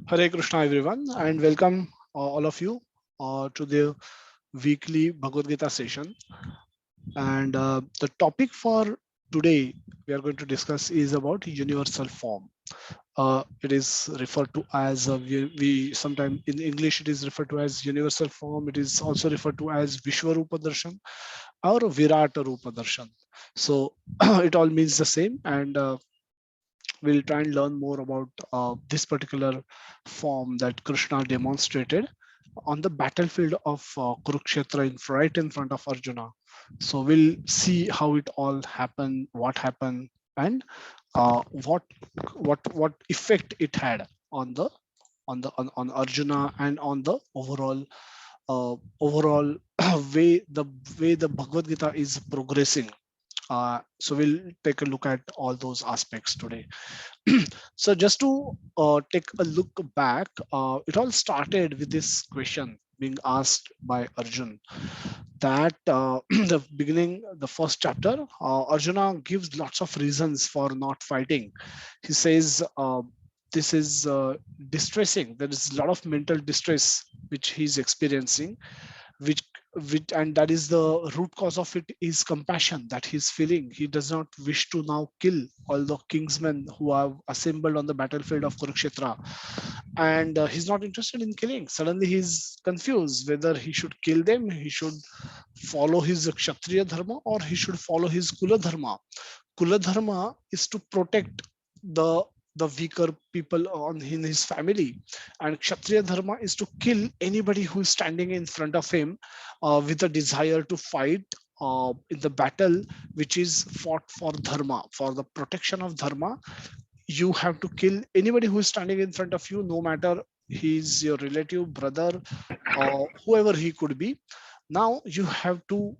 Hare Krishna, everyone, and welcome all of you to the weekly Bhagavad Gita session. And the topic for today we are going to discuss is about universal form. It is referred to as we sometimes in English it is referred to as universal form. It is also referred to as Vishwarupa Darshan or Virata Rupa Darshan. So it all means the same, and we'll try and learn more about this particular form that Krishna demonstrated on the battlefield of Kurukshetra right in front of Arjuna. So we'll see how it all happened, and what what effect it had on the on Arjuna and on the overall way the Bhagavad Gita is progressing. So we'll take a look at all those aspects today. So just to take a look back, it all started with this question being asked by Arjun that the beginning, the first chapter, Arjuna gives lots of reasons for not fighting. He says this is distressing. There is a lot of mental distress which he's experiencing, which and that is the root cause of it is compassion that he's feeling. He does not wish to now kill all the kingsmen who have assembled on the battlefield of Kurukshetra, and he's not interested in killing. Suddenly he's confused whether he should kill them, he should follow his kshatriya dharma, or he should follow his kula dharma. Kula dharma is to protect the weaker people in his family, and kshatriya dharma is to kill anybody who is standing in front of him with a desire to fight in the battle which is fought for dharma, for the protection of dharma. You have to kill anybody who is standing in front of you, no matter he's your relative, brother, or whoever he could be. Now you have to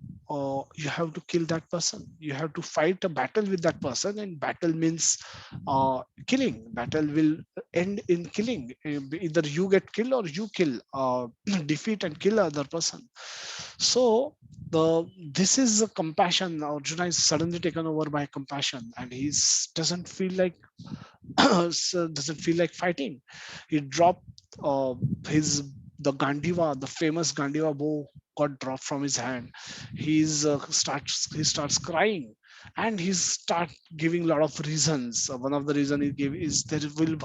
kill that person. You have to fight a battle with that person, and battle means killing. Battle will end in killing. Either you get killed or you kill, defeat and kill other person. So the this is a compassion. Arjuna is suddenly taken over by compassion, and he doesn't feel like doesn't feel like fighting. He dropped his the Gandiva, the famous Gandiva bow got dropped from his hand. He starts crying, and he start giving a lot of reasons. One of the reason he gave is there will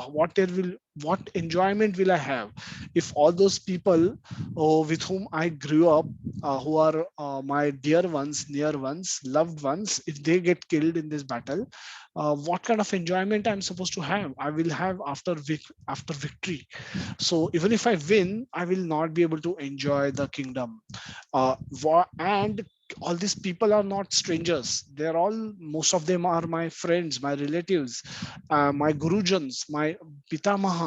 what enjoyment will I have if all those people with whom I grew up, who are my dear ones, near ones, loved ones, if they get killed in this battle, what kind of enjoyment I'm supposed to have? I will have after victory. So even if I win, I will not be able to enjoy the kingdom. And all these people are not strangers. They're all, most of them are my friends, my relatives, my gurujans, my pitamahas.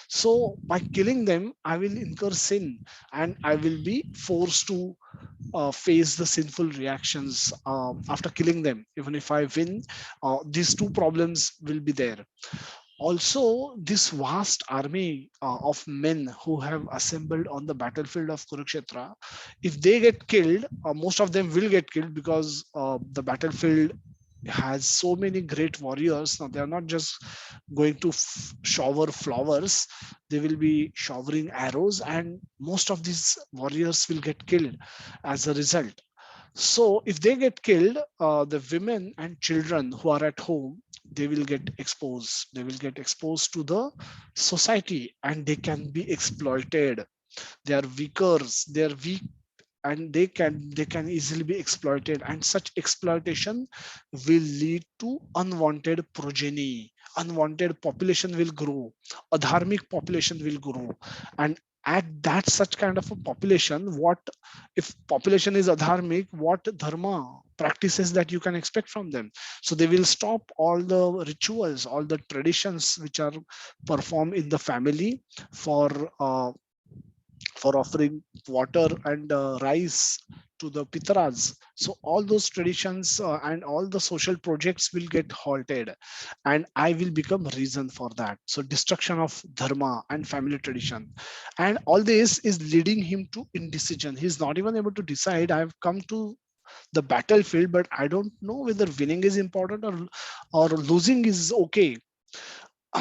So by killing them, I will incur sin, and I will be forced to face the sinful reactions after killing them. Even if I win, these two problems will be there. Also, this vast army of men who have assembled on the battlefield of Kurukshetra, if they get killed, most of them will get killed, because the battlefield has so many great warriors. Now they are not just going to shower flowers, they will be showering arrows, and most of these warriors will get killed as a result. So if they get killed, the women and children who are at home, they will get exposed. They will get exposed to the society, and they can be exploited. They are weaker. They are weak, and they can easily be exploited. And such exploitation will lead to unwanted progeny. Unwanted population will grow. Adharmic population will grow, and at that such kind of a population, what if population is adharmic, what dharma practices that you can expect from them? So they will stop all the rituals, all the traditions which are performed in the family for offering water and rice to the pitras. So all those traditions and all the social projects will get halted, and I will become reason for that. So destruction of dharma and family tradition, and all this is leading him to indecision. He's not even able to decide. I've come to the battlefield, but I don't know whether winning is important or losing is okay.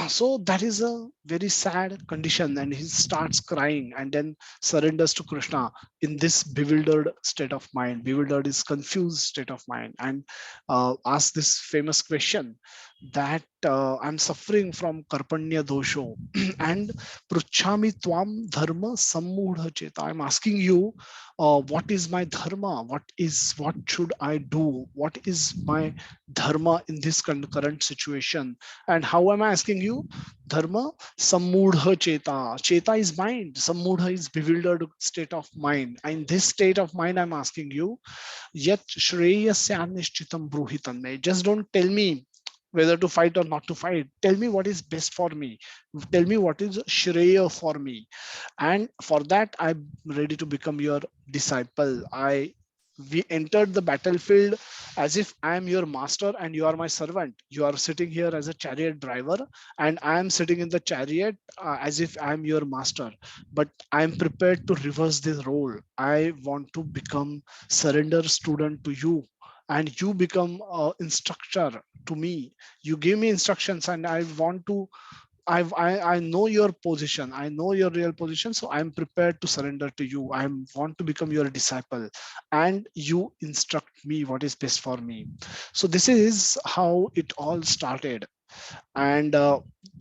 So that is a very sad condition, and he starts crying and then surrenders to Krishna in this bewildered state of mind. Bewildered is confused state of mind, and asks this famous question that I'm suffering from karpanya dosho and pruchhami tvam dharma sammudha cheta. I'm asking you, what is my dharma? What should I do? What is my dharma in this current situation? And how am I asking you? Dharma sammudha cheta. Cheta is mind, sammudha is bewildered state of mind. And in this state of mind I'm asking you, yet shreyasya nishchitam bruhitan me. Just don't tell me whether to fight or not to fight. Tell me what is best for me. Tell me what is shreya for me. And for that I'm ready to become your disciple. I We entered the battlefield as if I am your master and you are my servant. You are sitting here as a chariot driver, and I am sitting in the chariot as if I am your master. But I am prepared to reverse this role. I want to become surrender student to you, and you become instructor to me. You give me instructions, and I want to I know your position. I know your real position. So I'm prepared to surrender to you. I want to become your disciple, and you instruct me what is best for me. So this is how it all started. And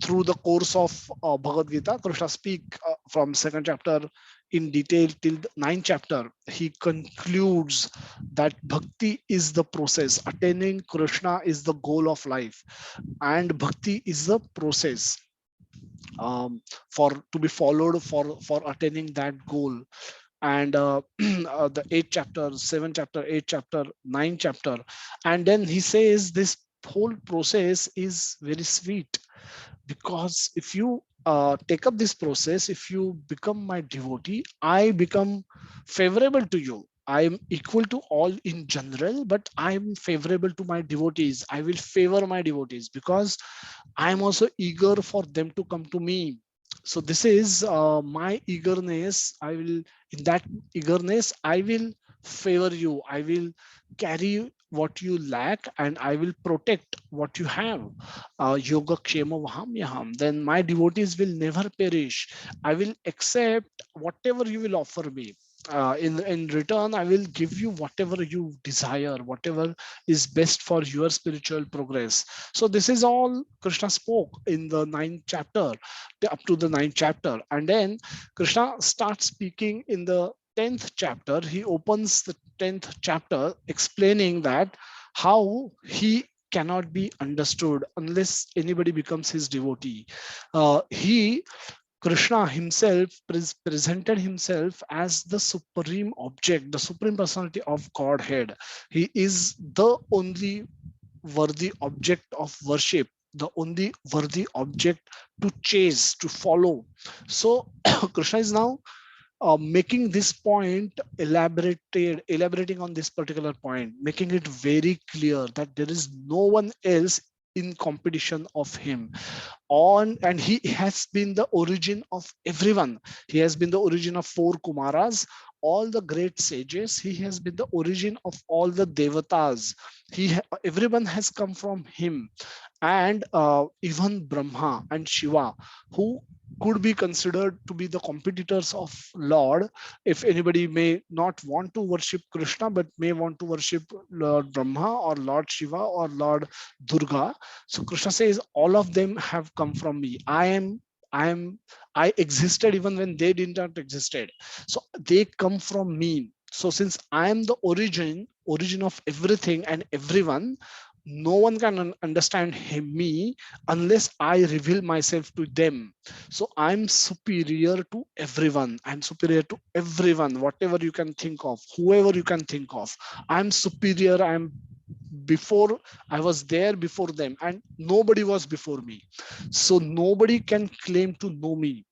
through the course of Bhagavad Gita, Krishna speak from second chapter in detail till the ninth chapter. He concludes that bhakti is the process. Attaining Krishna is the goal of life, and bhakti is the process for to be followed for attaining that goal. And the eighth chapter, seventh chapter, eighth chapter, ninth chapter, and then he says this whole process is very sweet, because if you take up this process, if you become my devotee, I become favorable to you. I am equal to all in general, but I am favorable to my devotees. I will favor my devotees because I am also eager for them to come to me. So this is my eagerness. I will, in that eagerness, I will favor you. I will carry what you lack, and I will protect what you have. Yoga kshema vaham yaham. Then my devotees will never perish. I will accept whatever you will offer me. In return, I will give you whatever you desire, whatever is best for your spiritual progress. So this is all Krishna spoke in the ninth chapter, up to the ninth chapter. And then Krishna starts speaking in the 10th chapter. He opens the 10th chapter explaining that how he cannot be understood unless anybody becomes his devotee. He Krishna himself presented himself as the supreme object, the supreme personality of Godhead. He is the only worthy object of worship, the only worthy object to chase, to follow. So Krishna is now making this point elaborating on this particular point, making it very clear that there is no one else in competition of him. On And he has been the origin of everyone. He has been the origin of four Kumaras, all the great sages. He has been the origin of all the devatas. Everyone has come from him. And even Brahma and Shiva, who could be considered to be the competitors of Lord, if anybody may not want to worship Krishna but may want to worship Lord Brahma or Lord Shiva or Lord Durga. So Krishna says all of them have come from me. I am I existed even when they did not existed. So they come from me. So since I am the origin of everything and everyone, no one can understand me unless I reveal myself to them. So I'm superior to everyone. I'm superior to everyone, whatever you can think of, whoever you can think of. I'm superior. I'm before. I was there before them, and nobody was before me. So nobody can claim to know me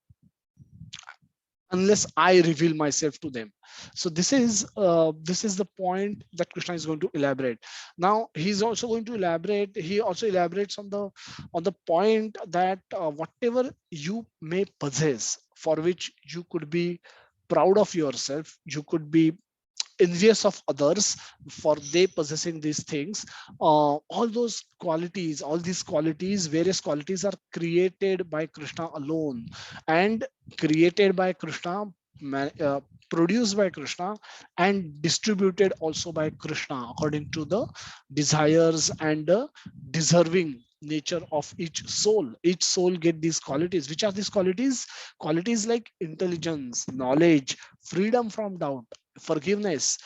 unless I reveal myself to them. So this is the point that Krishna is going to elaborate. Now he's also going to elaborate. He also elaborates on the point that whatever you may possess, for which you could be proud of yourself, you could be envious of others for they possessing these things. All those qualities, all these qualities, various qualities are created by Krishna alone, and created by Krishna, produced by Krishna, and distributed also by Krishna according to the desires and the deserving nature of each soul. Each soul get these qualities. Which are these qualities? Qualities like intelligence, knowledge, freedom from doubt, forgiveness,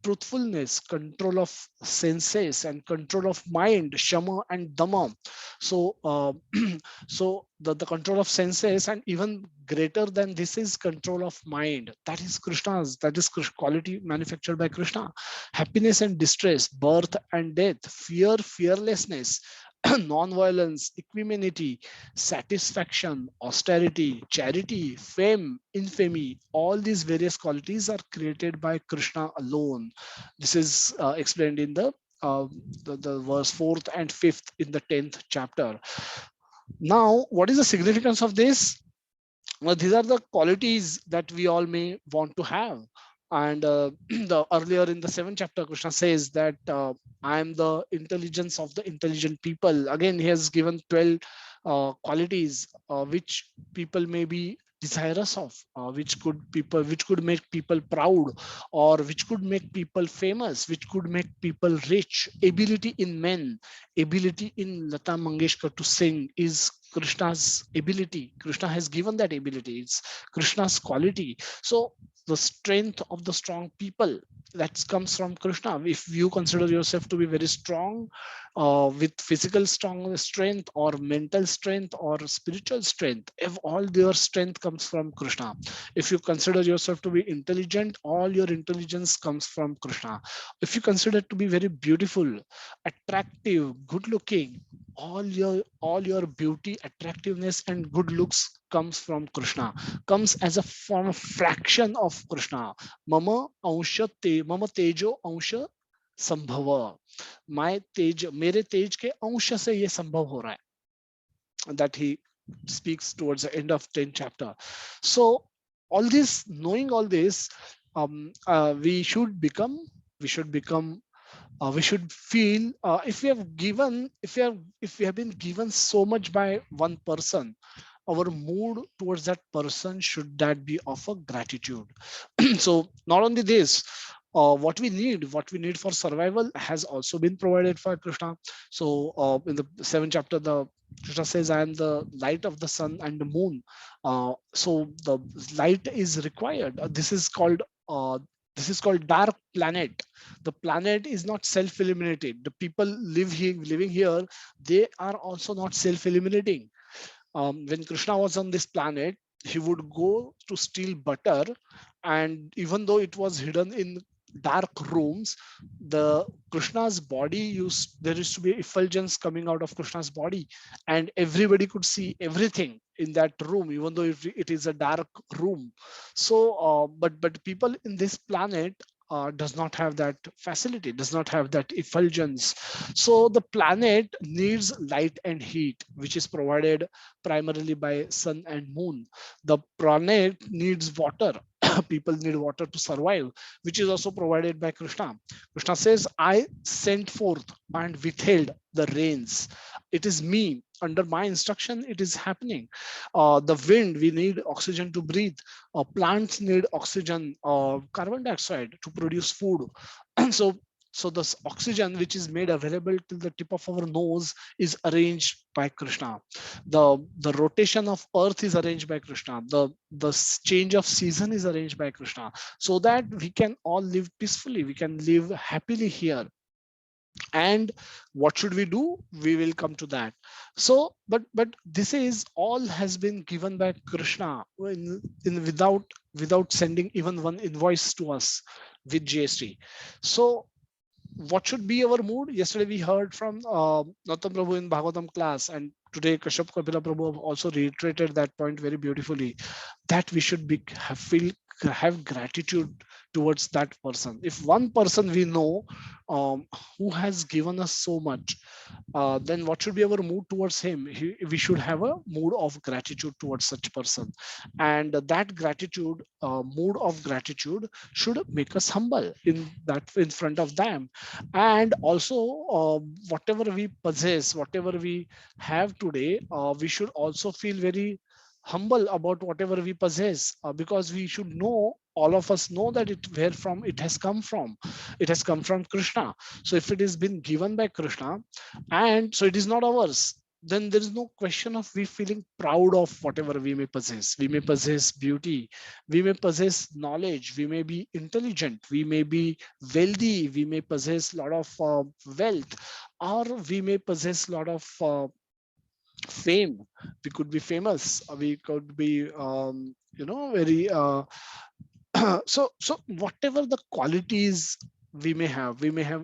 truthfulness, control of senses, and control of mind, shama and dama. So so the control of senses, and even greater than this is control of mind, that is Krishna's, that is quality manufactured by Krishna. Happiness and distress, birth and death, fear, fearlessness, non-violence, equanimity, satisfaction, austerity, charity, fame, infamy, all these various qualities are created by Krishna alone. This is explained in the verse 4th and 5th in the 10th chapter. Now, what is the significance of this? Well, these are the qualities that we all may want to have. And the earlier in the 7th chapter, Krishna says that I am the intelligence of the intelligent people. Again, he has given 12 qualities which people may be desirous of, which could make people proud, or which could make people famous, which could make people rich. Ability in men, ability in Lata Mangeshkar to sing is Krishna's ability. Krishna has given that ability. It's Krishna's quality. So the strength of the strong people, that comes from Krishna. If you consider yourself to be very strong, with physical strong strength, or mental strength, or spiritual strength, if all your strength comes from Krishna. If you consider yourself to be intelligent, all your intelligence comes from Krishna. If you consider to be very beautiful, attractive, good looking, all your beauty, attractiveness, and good looks comes from Krishna, comes as a form of fraction of Krishna. Mama tejo ansha संभव, my तेज, मेरे तेज के अंश से ये संभव हो रहा है. That he speaks towards the end of 10th chapter. So all this, knowing all this, we should become, we should become we should feel, if we have given, if we have been given so much by one person, our mood towards that person should that be of a gratitude. So not only this, what we need for survival has also been provided by Krishna. So in the 7th chapter, the Krishna says, I am the light of the sun and the moon. So the light is required. This is called dark planet. The planet is not self-eliminated. The people living here, they are also not self-eliminating. When Krishna was on this planet, he would go to steal butter, and even though it was hidden in dark rooms, the Krishna's body there used to be effulgence coming out of Krishna's body, and everybody could see everything in that room, even though it is a dark room. So, but people in this planet does not have that facility, does not have that effulgence. So the planet needs light and heat, which is provided primarily by sun and moon. The planet needs water. People need water to survive, which is also provided by Krishna. Krishna says, I sent forth and withheld the rains. It is me. Under my instruction, it is happening. The wind, we need oxygen to breathe. Plants need oxygen, carbon dioxide to produce food. so so this oxygen which is made available till the tip of our nose is arranged by Krishna. The rotation of earth is arranged by Krishna. The change of season is arranged by Krishna, so that we can all live peacefully, we can live happily here. And what should we do? We will come to that. So but this is all has been given by Krishna without sending even one invoice to us with GST. So what should be our mood? Yesterday we heard from Nautam Prabhu in Bhagavatam class, and today Kashyap Kapila Prabhu have also reiterated that point very beautifully, that we should have gratitude towards that person. If one person we know who has given us so much, then what should be our mood towards him? We should have a mood of gratitude towards such person, and that gratitude, mood of gratitude, should make us humble in front of them. And also, whatever we possess, whatever we have today, we should also feel very humble about whatever we possess, because we should know, all of us know, that it where from it has come from. It has come from Krishna. So if it has been given by Krishna, and so it is not ours, then there is no question of we feeling proud of whatever we may possess. We may possess beauty, we may possess knowledge, we may be intelligent, we may be wealthy, we may possess a lot of wealth, or we may possess a lot of fame. We could be famous, we could be very so whatever the qualities we may have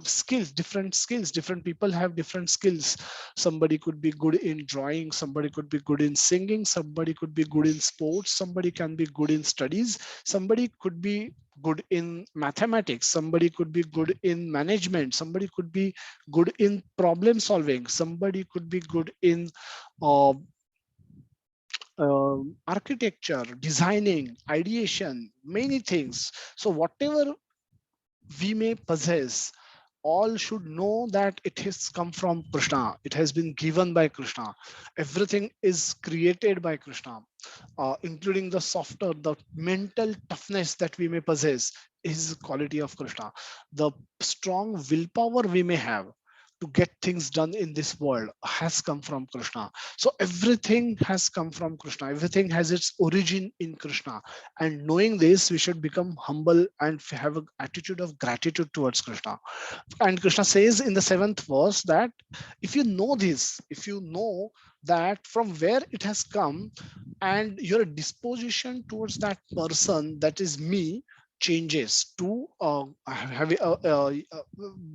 skills, different skills. Different people have different skills. Somebody could be good in drawing, somebody could be good in singing, somebody could be good in sports, somebody can be good in studies, somebody could be good in mathematics, somebody could be good in management, somebody could be good in problem solving, somebody could be good in uh, architecture, designing, ideation, many things. So whatever we may possess, all should know that it has come from Krishna. It has been given by Krishna. Everything is created by Krishna, including the softer, the mental toughness that we may possess is quality of Krishna. The strong willpower we may have to get things done in this world has come from Krishna. So everything has come from Krishna. Everything has its origin in Krishna. And knowing this, we should become humble and have an attitude of gratitude towards Krishna. And Krishna says in the 7th verse that if you know this, if you know that from where it has come, and your disposition towards that person, that is me, changes to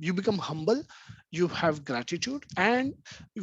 you become humble, you have gratitude, and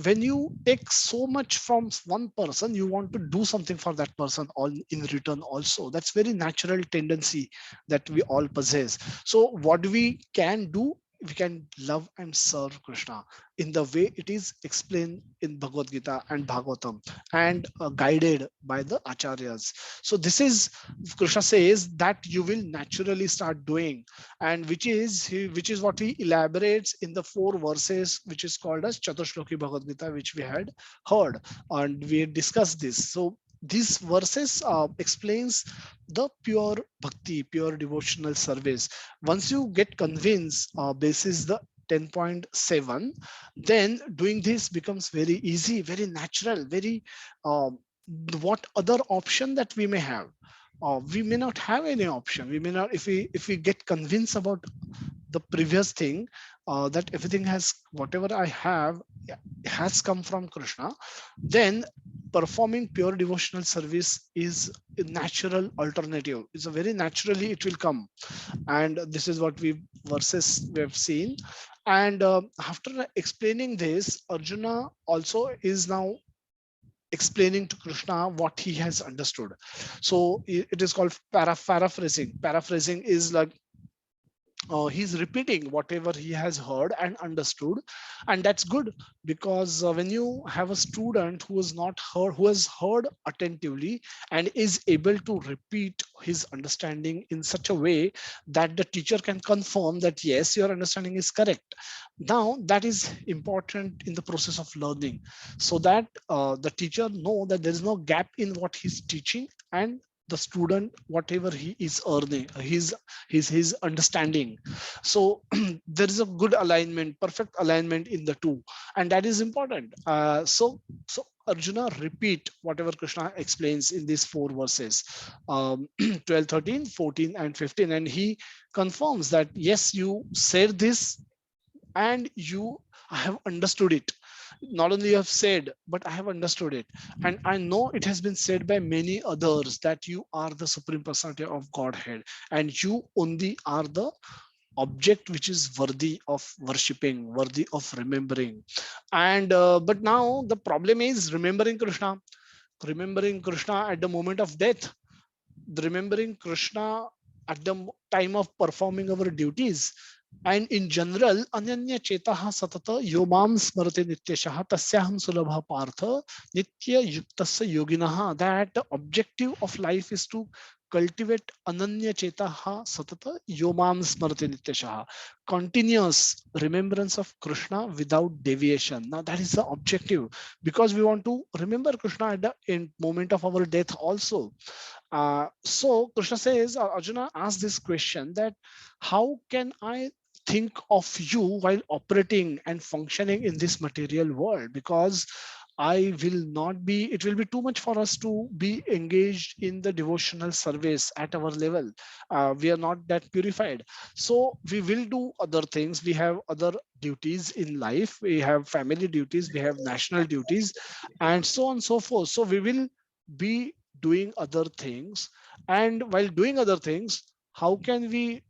when you take so much from one person, you want to do something for that person all in return also. That's very natural tendency that we all possess. So what we can do, we can love and serve Krishna in the way it is explained in Bhagavad Gita and Bhagavatam, and guided by the acharyas. So this is, Krishna says that you will naturally start doing, and which is what he elaborates in the 4 verses, which is called as Chatushloki Bhagavad Gita, which we had heard and we had discussed this. So these verses explains the pure bhakti, pure devotional service. Once you get convinced, basis the 10.7, then doing this becomes very easy, very natural, very what other option that we may have. We may not have any option. We may not, if we get convinced about the previous thing, that everything has, whatever I have has come from Krishna, then performing pure devotional service is a natural alternative. It's a very naturally it will come. And this is what we have seen. And after explaining this, Arjuna also is now explaining to Krishna what he has understood. So it is called paraphrasing. Paraphrasing is like he's repeating whatever he has heard and understood. And that's good, because when you have a student who has not heard, who has heard attentively and is able to repeat his understanding in such a way that the teacher can confirm that yes, your understanding is correct. Now that is important in the process of learning, so that the teacher know that there is no gap in what he's teaching, and the student whatever he is earning, his understanding. So there is a good alignment, perfect alignment in the two, and that is important. So Arjuna repeat whatever Krishna explains in these 4 verses, 12, 13, 14, and 15, and he confirms that yes, you said this, and I have understood it. Not only you have said, but I have understood it, and I know it has been said by many others that you are the supreme personality of Godhead, and you only are the object which is worthy of worshipping, worthy of remembering. And but now the problem is remembering Krishna at the moment of death, remembering Krishna at the time of performing our duties. And in general, ananya chetaha satata yomam smrati nityashah tasyaham sulabha partha nitya yuktasya yoginaha. That the objective of life is to cultivate ananya chetaha satata yomam smrati nityashah, continuous remembrance of Krishna without deviation. Now that is the objective, because we want to remember Krishna at the end moment of our death also. So Krishna says, Arjuna asked this question, that how can I think of you while operating and functioning in this material world? Because I will not be, it will be too much for us to be engaged in the devotional service at our level. We are not that purified. So we will do other things. We have other duties in life. We have family duties, we have national duties, and so on and so forth. So we will be doing other things. And while doing other things, how can we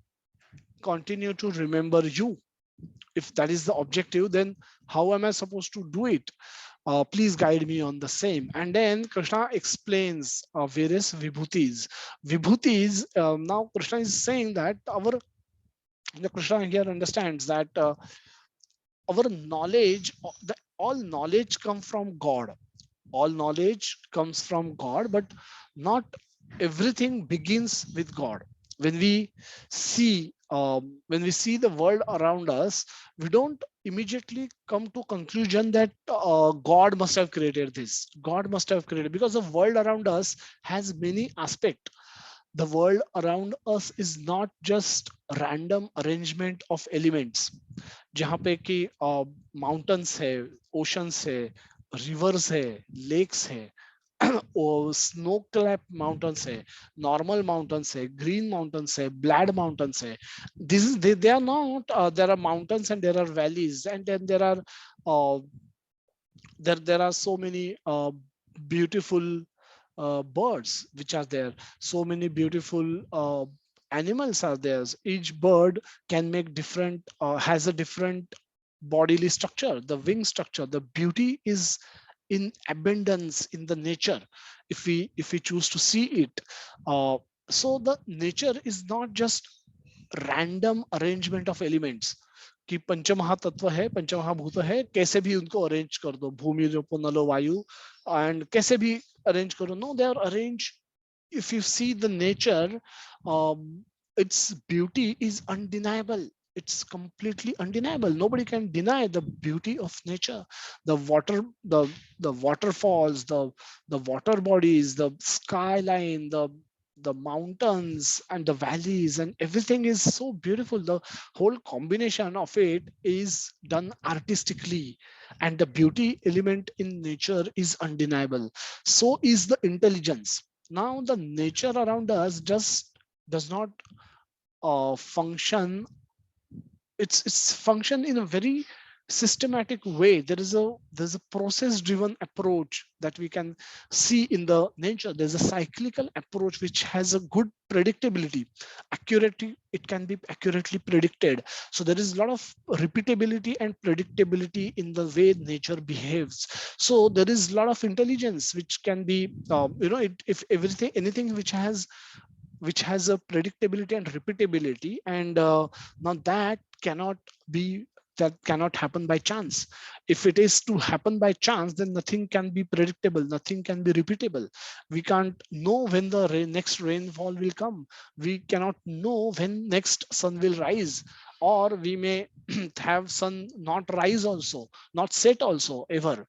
continue to remember you? If that is the objective, then how am I supposed to do it? Please guide me on the same. And then Krishna explains various vibhutis. Vibhutis, now Krishna is saying that the Krishna here understands that our knowledge, all knowledge come from God. All knowledge comes from God, but not everything begins with God. When we see the world around us, we don't immediately come to conclusion that God must have created this. God must have created, because the world around us has many aspects. The world around us is not just random arrangement of elements, जहाँ पे कि mountains है, oceans है, reverse है, lakes है, snow clap mountains है, normal mountains है, green mountains है, ब्लैड माउंटेन्स है. This is they are not there are mountains and there are valleys, and then there are uh, there are so many beautiful birds which are there, so many beautiful animals are there. Each bird can make different has a different bodily structure, the wing structure. The beauty is in abundance in the nature, if we choose to see it. So the nature is not just random arrangement of elements कि पंचमहातत्व है, पंचमहाभूत है, कैसे भी उनको arrange कर दो, भूमि रूपो नलो वायु, एंड कैसे भी अरेंज करो. No, they are arrange. If you see the nature, um, its beauty is undeniable. It's completely undeniable. Nobody can deny the beauty of nature. The water, the waterfalls, the water bodies, the skyline, the mountains and the valleys, and everything is so beautiful. The whole combination of it is done artistically, and the beauty element in nature is undeniable. So is the intelligence. Now the nature around us just does not function. It's function in a very systematic way. There's a process driven approach that we can see in the nature. There's a cyclical approach which has a good predictability, accuracy. It can be accurately predicted. So there is a lot of repeatability and predictability in the way nature behaves. So there is a lot of intelligence which can be if everything, anything which has a predictability and repeatability, and now that cannot happen by chance. If it is to happen by chance, then nothing can be predictable, nothing can be repeatable. We can't know when the next rainfall will come. We cannot know when next sun will rise, or we may have sun not rise also, not set also ever.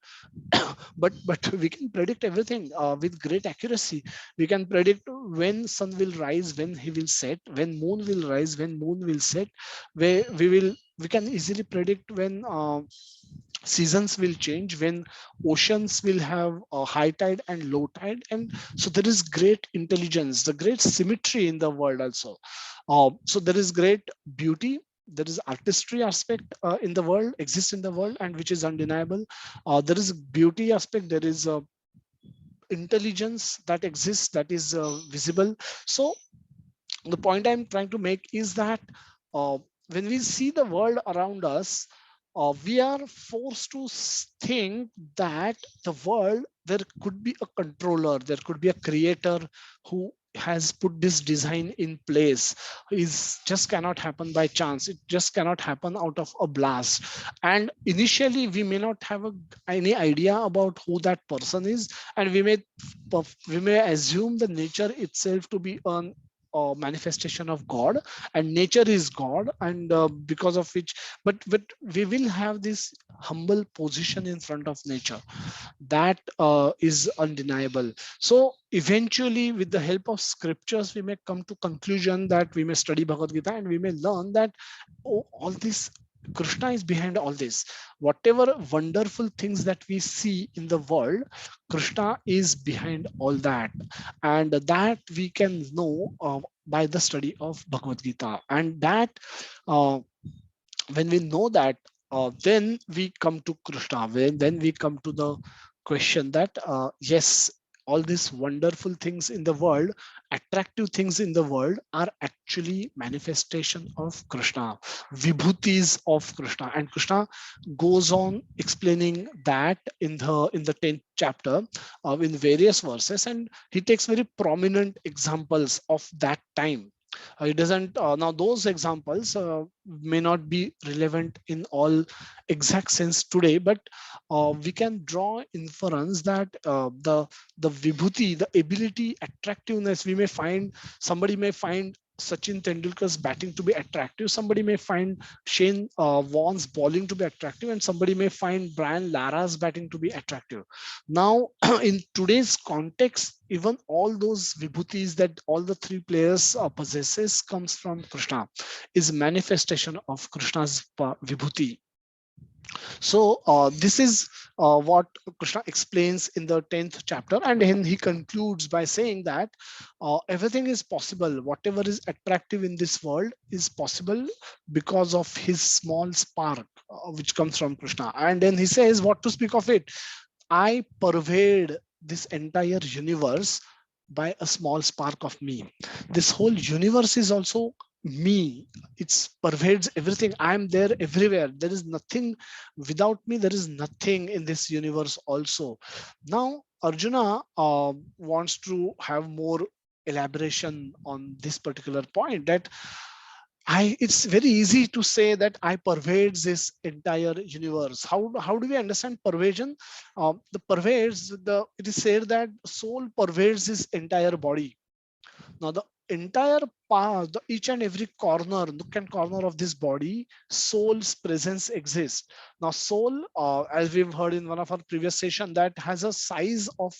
But we can predict everything with great accuracy. We can predict when sun will rise, when he will set, when moon will rise, when moon will set. Where we can easily predict when seasons will change, when oceans will have a high tide and low tide. And so there is great intelligence, the great symmetry in the world also. So there is great beauty, there is artistry aspect in the world, exists in the world, and which is undeniable. There is beauty aspect, there is intelligence that exists, that is visible. So the point I'm trying to make is that uh, when we see the world around us, we are forced to think that the world, there could be a controller, there could be a creator who has put this design in place is just cannot happen by chance. It just cannot happen out of a blast. And initially we may not have any idea about who that person is, and we may assume the nature itself to be an manifestation of God, and nature is God, and because of which, but we will have this humble position in front of nature that is undeniable. So eventually, with the help of scriptures, we may come to conclusion that we may study Bhagavad Gita and we may learn that, oh, all this, Krishna is behind all this. Whatever wonderful things that we see in the world, Krishna is behind all that, and that we can know by the study of Bhagavad Gita. And that uh, when we know that, then we come to Krishna. Then we come to the question that, yes, all these wonderful things in the world, attractive things in the world, are actually manifestation of Krishna, vibhutis of Krishna. And Krishna goes on explaining that in the 10th chapter, in various verses, and he takes very prominent examples of that time. It doesn't now those examples may not be relevant in all exact sense today, but we can draw inference that the vibhuti, the ability, attractiveness, we may find, somebody may find Sachin Tendulkar's batting to be attractive, somebody may find Shane Warne's bowling to be attractive, and somebody may find Brian Lara's batting to be attractive. Now, in today's context, even all those vibhutis that all the three players possesses comes from Krishna, is manifestation of Krishna's vibhuti. So this is what Krishna explains in the 10th chapter, and then he concludes by saying that everything is possible. Whatever is attractive in this world is possible because of his small spark, which comes from Krishna. And then he says, what to speak of it? I pervade this entire universe by a small spark of me. This whole universe is also me. It pervades everything. I am there everywhere. There is nothing without me. There is nothing in this universe also. Now, Arjuna wants to have more elaboration on this particular point, that it's very easy to say that I pervades this entire universe. How do we understand pervasion? The pervades, it is said that soul pervades this entire body. Now the entire part, each and every corner, nook and corner of this body, soul's presence exists. Now soul, as we've heard in one of our previous session, that has a size of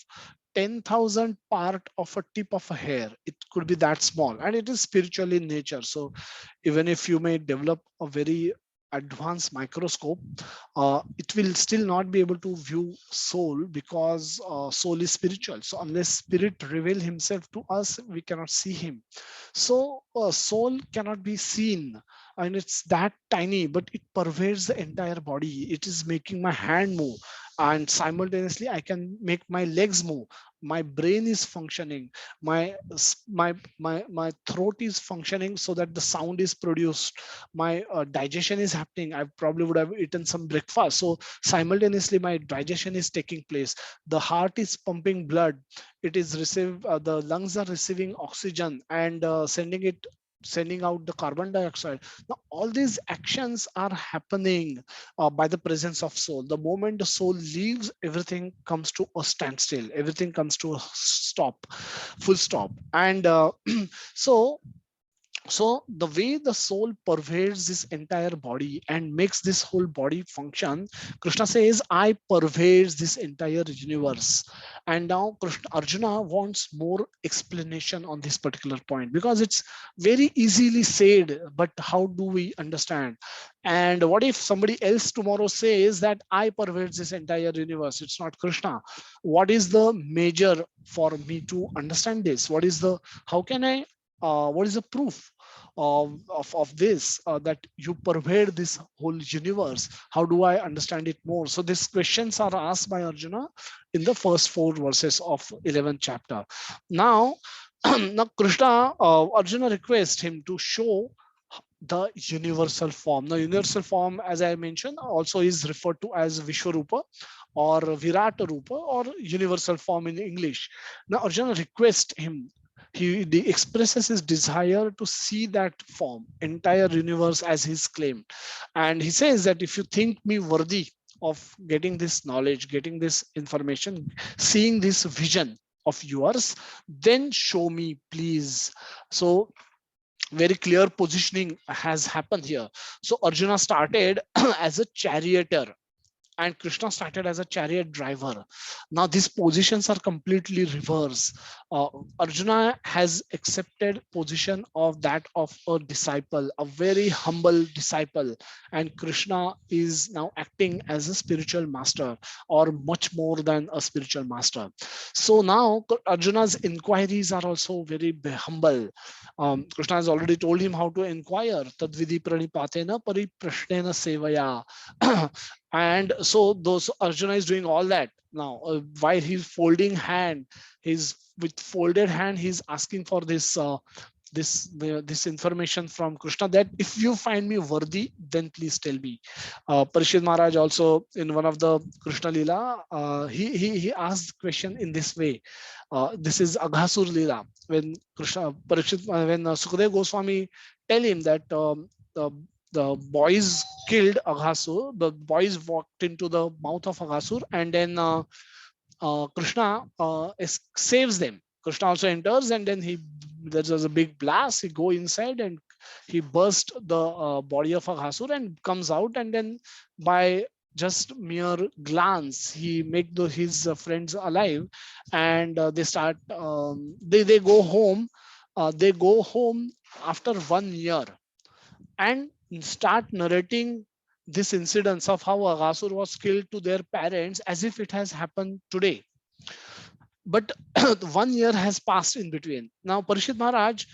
10,000 part of a tip of a hair. It could be that small, and it is spiritual in nature. So even if you may develop a very advanced microscope, it will still not be able to view soul, because soul is spiritual. So unless spirit reveal himself to us, we cannot see him. So soul cannot be seen, and it's that tiny, but it pervades the entire body. It is making my hand move, and simultaneously I can make my legs move. My brain is functioning, my throat is functioning so that the sound is produced, my digestion is happening. I probably would have eaten some breakfast, so simultaneously my digestion is taking place. The heart is pumping blood, it is the lungs are receiving oxygen and sending out the carbon dioxide. Now all these actions are happening by the presence of soul. The moment the soul leaves, everything comes to a standstill, everything comes to a stop, full stop. And so so the way the soul pervades this entire body and makes this whole body function, Krishna says, I pervades this entire universe. And now Arjuna wants more explanation on this particular point, because it's very easily said, but how do we understand? And what if somebody else tomorrow says that I pervades this entire universe? It's not Krishna. What is the measure for me to understand this? How can I what is the proof of this, that you pervade this whole universe? How do I understand it more? So these questions are asked by Arjuna in the first 4 verses of 11th chapter. Now, now Krishna, Arjuna requests him to show the universal form. Now, universal form, as I mentioned, also is referred to as Vishwarupa or Virata Rupa or universal form in English. Now, Arjuna requests him He expresses his desire to see that form, entire universe as his claim. And he says that if you think me worthy of getting this knowledge, getting this information, seeing this vision of yours, then show me, please. So very clear positioning has happened here. So Arjuna started as a charioteer and Krishna started as a chariot driver. Now these positions are completely reversed. Uh, Arjuna has accepted position of that of a disciple, a very humble disciple, and Krishna is now acting as a spiritual master, or much more than a spiritual master. So now Arjuna's inquiries are also very humble. Krishna has already told him how to inquire. Tadvidi pranipatena pariprashnena sevaya. And so those Arjuna is doing all that now, while he's folding hand, he's with folded hand, he's asking for this information from Krishna, that if you find me worthy, then please tell me. Parishit Maharaj also, in one of the Krishna Lila, he asked question in this way. This is Aghasur Lila, when Krishna Parishit, when Sukadeva Goswami tell him that the boys killed Aghasur, the boys walked into the mouth of Aghasur, and then Krishna saves them. Krishna also enters, and then there's a big blast. He go inside and he burst the body of Aghasur and comes out, and then by just mere glance, he make his friends alive, and they start. They go home. They go home after 1 year and start narrating this incidents of how Aghasur was killed to their parents as if it has happened today. But 1 year has passed in between. Now Parishit Maharaj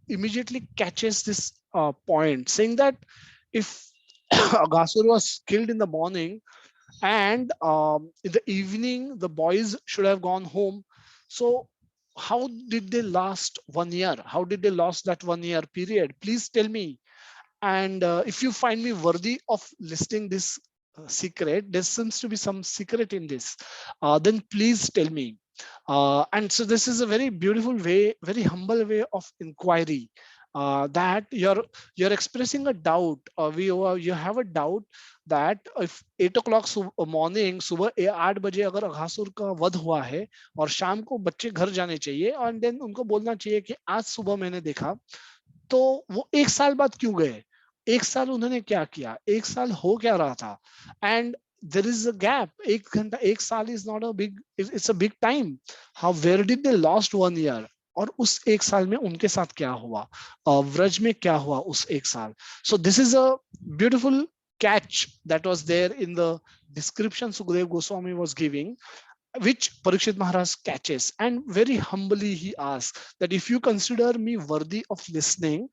immediately catches this point, saying that if Aghasur was killed in the morning and in the evening the boys should have gone home, so how did they last 1 year? How did they last that 1 year period? Please tell me. And if you find me worthy of listing this secret, there seems to be some secret in this, then please tell me. And so this is a very beautiful way, very humble way of inquiry, that you're expressing a doubt. You have a doubt that if 8 o'clock morning, सुबह 8 बजे अगर अघासुर का वध हुआ है और शाम को बच्चे घर जाने चाहिए, और देन उनको बोलना चाहिए कि आज सुबह मैंने देखा, तो वो 1 साल बाद क्यों गए? 1 साल उन्होंने क्या किया? 1 साल हो क्या रहा था? And there is a gap. 1 घंटा, 1 साल is not a big, it's a big time. How, where did they lost 1 year? और उस 1 साल में उनके साथ क्या हुआ? व्रज में क्या हुआ उस 1 साल? So this is a beautiful catch that was there in the description Sukadeva Goswami was giving, which Parikshit Maharaj catches, and very humbly he asks that if you consider me worthy of listening,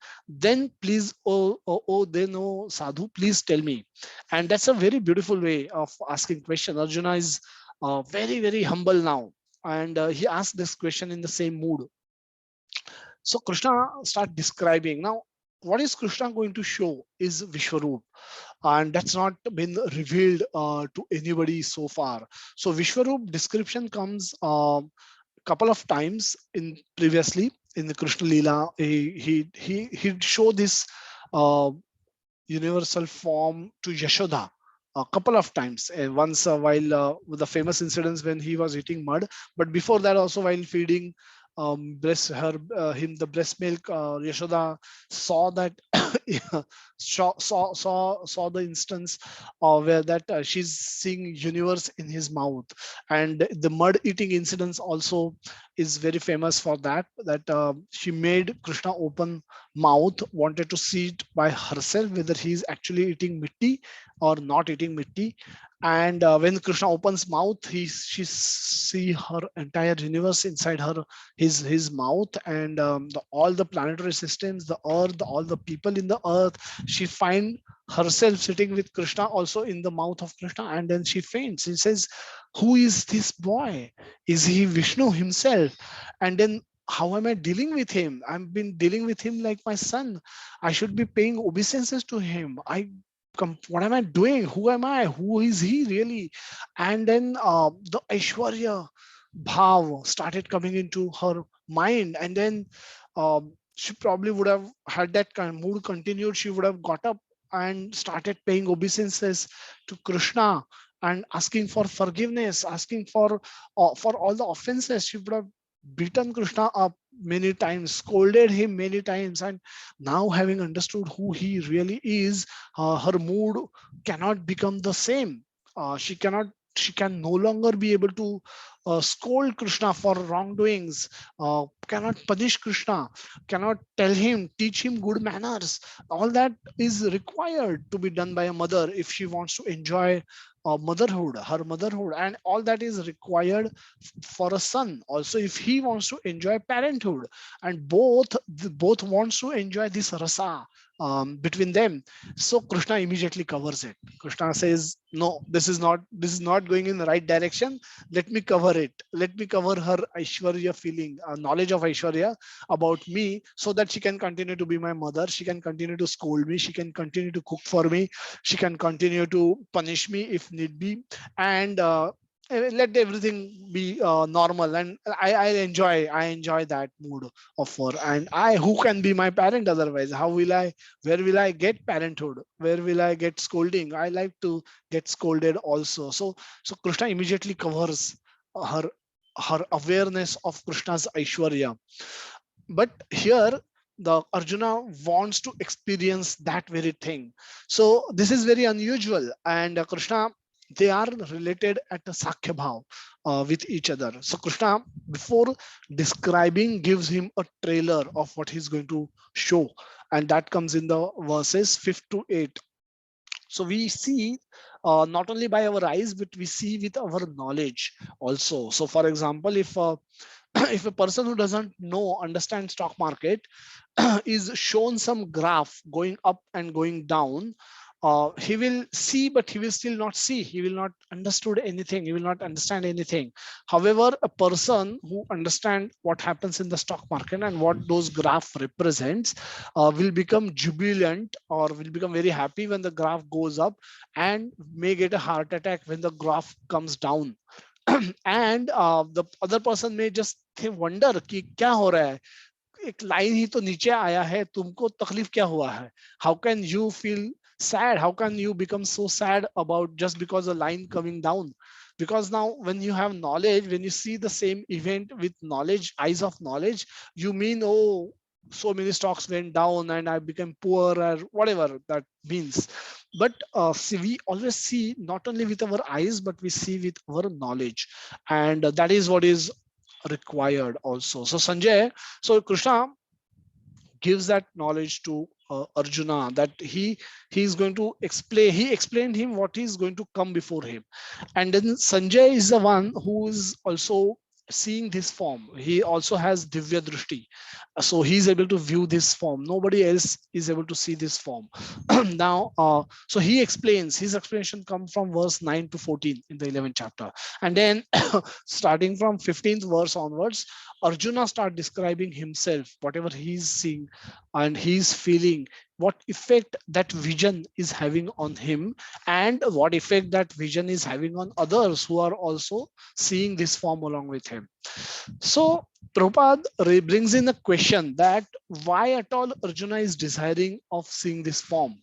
then please, then oh sadhu, please tell me. And that's a very beautiful way of asking question. Arjuna is very humble now, and he asked this question in the same mood. So Krishna start describing now. What is Krishna going to show is Vishwarup, and that's not been revealed to anybody so far. So Vishwarup description comes couple of times in previously in the Krishna Leela. He showed this uh, universal form to Yashoda a couple of times. Once while with the famous incidents when he was eating mud, but before that also while feeding him the breast milk, Yashoda saw that saw the instance where that she's seeing universe in his mouth. And the mud eating incidents also is very famous for that, she made Krishna open mouth, wanted to see it by herself whether he's actually eating mitti or not eating mitti. And when Krishna opens mouth, she see her entire universe inside his mouth, and all the planetary systems, the earth, all the people in the earth. She find herself sitting with Krishna also in the mouth of Krishna, and then she faints. She says, who is this boy? Is he Vishnu himself? And then how am I dealing with him? I've been dealing with him like my son. I should be paying obeisances to him. What am I doing? Who am I? Who is he really? And then the Aishwarya Bhav started coming into her mind. And then she probably would have had that kind of mood continued. She would have got up and started paying obeisances to Krishna and asking for forgiveness, asking for all the offenses. She would have beaten Krishna up many times, scolded him many times, and now having understood who he really is, her mood cannot become the same. She can no longer be able to scold Krishna for wrongdoings, cannot punish Krishna, cannot tell him, teach him good manners. All that is required to be done by a mother if she wants to enjoy motherhood, her motherhood, and all that is required for a son also if he wants to enjoy parenthood. And both wants to enjoy this rasa between them. So Krishna immediately covers it. Krishna says, no, this is not going in the right direction. Let me cover it. Let me cover her Aishwarya feeling, knowledge of Aishwarya about me, so that she can continue to be my mother. She can continue to scold me. She can continue to cook for me. She can continue to punish me if need be. And let everything be normal. And I enjoy that mood of her. And who can be my parent otherwise? Where will I get parenthood? Where will I get scolding? I like to get scolded also. So Krishna immediately covers her her awareness of Krishna's Aishwarya. But here the Arjuna wants to experience that very thing. So this is very unusual. And Krishna, they are related at a Sakhya Bhav with each other. So Krishna, before describing, gives him a trailer of what he's going to show. And that comes in the verses 5 to 8. So we see not only by our eyes, but we see with our knowledge also. So for example, if if a person who doesn't know understand stock market is shown some graph going up and going down, he will see, but he will still not see. He will not understood anything. He will not understand anything. However, a person who understand what happens in the stock market and what those graph represents will become jubilant, or will become very happy when the graph goes up, and may get a heart attack when the graph comes down. And the other person may just wonder कि क्या हो रहा है, एक line ही तो नीचे आया है, तुमको तकलीफ क्या हुआ है? How can you feel sad? How can you become so sad about just because a line coming down? Because now when you have knowledge, when you see the same event with knowledge, eyes of knowledge, you mean, oh, so many stocks went down and I became poor, or whatever that means. But see, we always see not only with our eyes, but we see with our knowledge. And that is what is required also. So Sanjay, so Krishna gives that knowledge to Arjuna, that he's going to explain. He explained him what is going to come before him. And then Sanjay is the one who is also seeing this form. He also has Divya Drishti. So he's able to view this form. Nobody else is able to see this form. Now, so he explains, his explanation comes from verse 9 to 14 in the 11th chapter. And then starting from 15th verse onwards, Arjuna start describing himself, whatever he's seeing and he's feeling, what effect that vision is having on him, and what effect that vision is having on others who are also seeing this form along with him. So Prabhupada brings in a question that why at all Arjuna is desiring of seeing this form.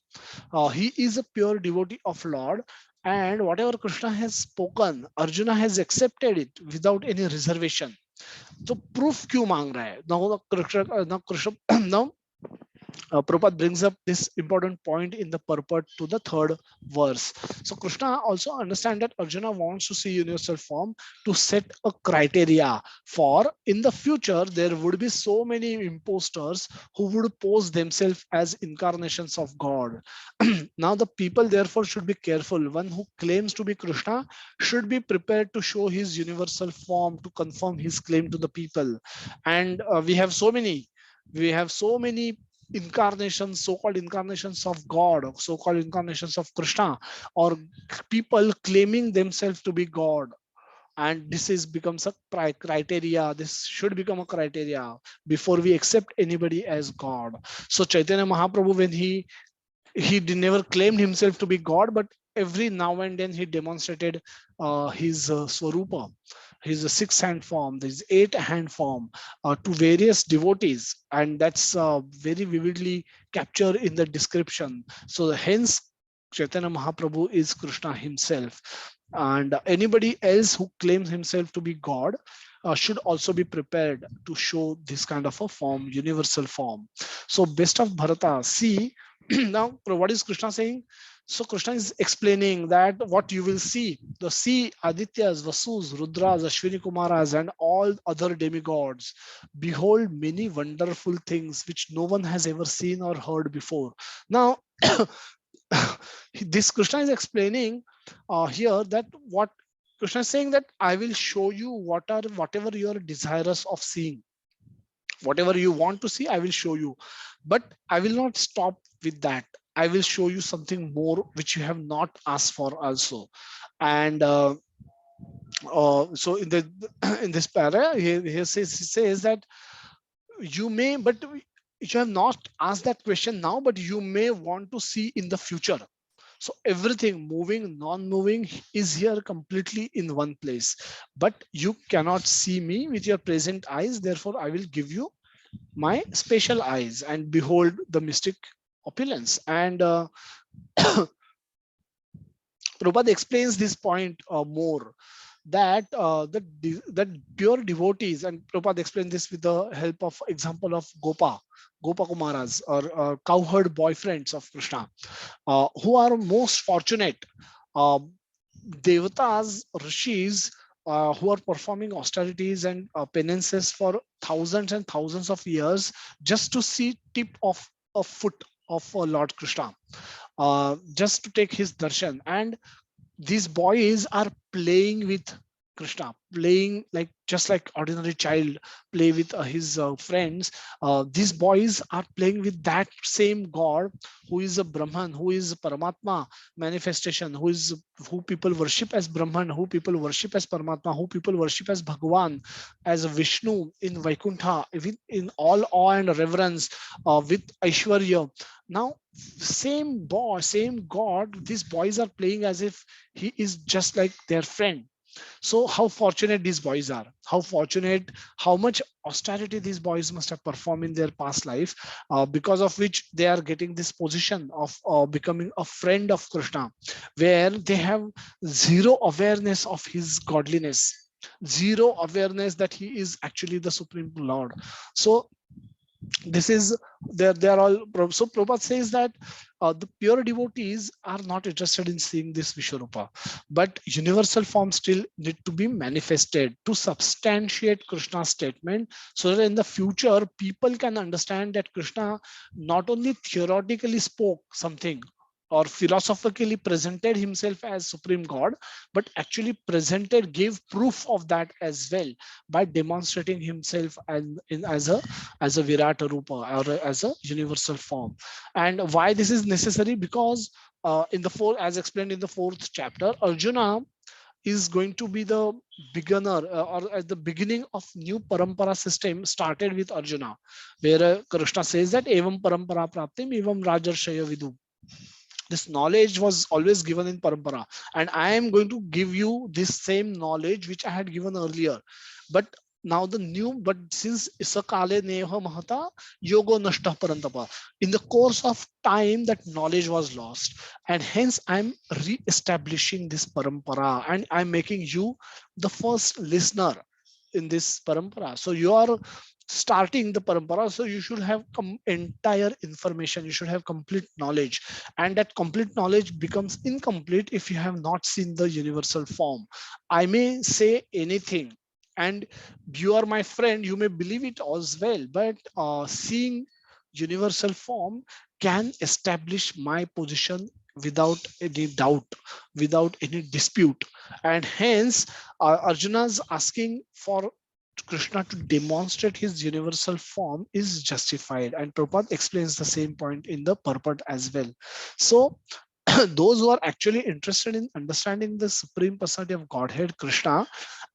He is a pure devotee of Lord, and whatever Krishna has spoken, Arjuna has accepted it without any reservation. So proof क्यों मांग रहा है? Now now Prabhupada brings up this important point in the purport to the third verse. So Krishna also understands that Arjuna wants to see universal form to set a criteria for in the future there would be so many imposters who would pose themselves as incarnations of God. Now the people therefore should be careful. One who claims to be Krishna should be prepared to show his universal form to confirm his claim to the people. And we have so many incarnations, so-called incarnations of God, or so-called incarnations of Krishna, or people claiming themselves to be God. And this is becomes a criteria. This should become a criteria before we accept anybody as God. So Chaitanya Mahaprabhu, when he never claimed himself to be God, but every now and then he demonstrated his swarupa, his six hand form, his eight hand form to various devotees, and that's very vividly captured in the description. So hence Chaitanya Mahaprabhu is Krishna himself, and anybody else who claims himself to be God should also be prepared to show this kind of a form, universal form. So best of Bharata, see now what is Krishna saying? So Krishna is explaining that what you will see, the sea, Adityas, Vasus, Rudras, Ashwini Kumaras, and all other demigods, behold many wonderful things which no one has ever seen or heard before. Now, this Krishna is explaining here that what Krishna is saying, that I will show you whatever you are desirous of seeing, whatever you want to see, I will show you, but I will not stop with that. I will show you something more which you have not asked for also. And so in the in this para he says that you may, but you have not asked that question now, but you may want to see in the future. So everything, moving, non-moving, is here completely in one place, but you cannot see me with your present eyes, therefore I will give you my special eyes and behold the mystic opulence. And Prabhupada explains this point more, that that pure devotees, and Prabhupada explained this with the help of example of Gopa Kumaras, or cowherd boyfriends of Krishna, who are most fortunate. Uh, Devatas, rishis, who are performing austerities and penances for thousands and thousands of years just to see tip of a foot of Lord Krishna, just to take his darshan. And these boys are playing with Krishna, playing like just like ordinary child play with his friends. These boys are playing with that same God who is a Brahman, who is Paramatma manifestation, who people worship as Brahman, who people worship as Paramatma, who people worship as Bhagwan, as Vishnu in Vaikuntha, in all awe and reverence, with Aishwarya. Now, same boy, same God, these boys are playing as if he is just like their friend. So how fortunate these boys are, how fortunate, how much austerity these boys must have performed in their past life, because of which they are getting this position of becoming a friend of Krishna, where they have zero awareness of his godliness, zero awareness that he is actually the supreme Lord. So this is, they are all. So Prabhupada says that the pure devotees are not interested in seeing this Vishwarupa, but universal form still need to be manifested to substantiate Krishna's statement, so that in the future people can understand that Krishna not only theoretically spoke something or philosophically presented himself as supreme God, but actually presented, gave proof of that as well by demonstrating himself as a Virata Rupa, or as a universal form. And why this is necessary? Because in the fourth, as explained in the fourth chapter, Arjuna is going to be the beginner, or at the beginning of new parampara system started with Arjuna, where Krishna says that evam parampara praptim evam rajarshaya vidu. This knowledge was always given in parampara, and I am going to give you this same knowledge which I had given earlier, but now the new, but since isakale neha mahata yogo nashta parantapa, in the course of time that knowledge was lost, and hence I'm re-establishing this parampara, and I'm making you the first listener in this parampara. So you are starting the parampara, so you should have entire information, you should have complete knowledge, and that complete knowledge becomes incomplete if you have not seen the universal form. I may say anything, and you are my friend, you may believe it as well, but seeing universal form can establish my position without any doubt, without any dispute. And hence Arjuna's asking for Krishna to demonstrate his universal form is justified, and Prabhupada explains the same point in the purport as well. So those who are actually interested in understanding the supreme personality of Godhead Krishna,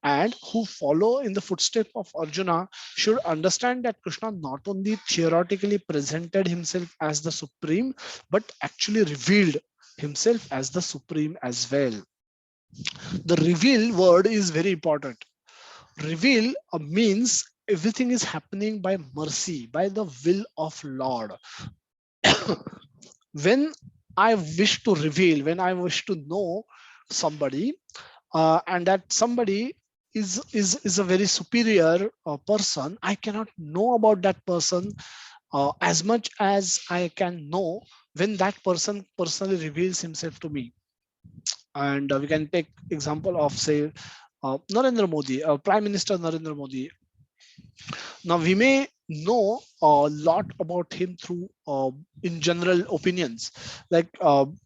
and who follow in the footsteps of Arjuna, should understand that Krishna not only theoretically presented himself as the supreme, but actually revealed himself as the supreme as well. The reveal word is very important. Reveal means everything is happening by mercy, by the will of Lord. When I wish to reveal, when I wish to know somebody, and that somebody is a very superior person, I cannot know about that person as much as I can know when that person personally reveals himself to me. And we can take example of, say, Narendra Modi, Prime Minister Narendra Modi. Now we may know a lot about him through, in general opinions, like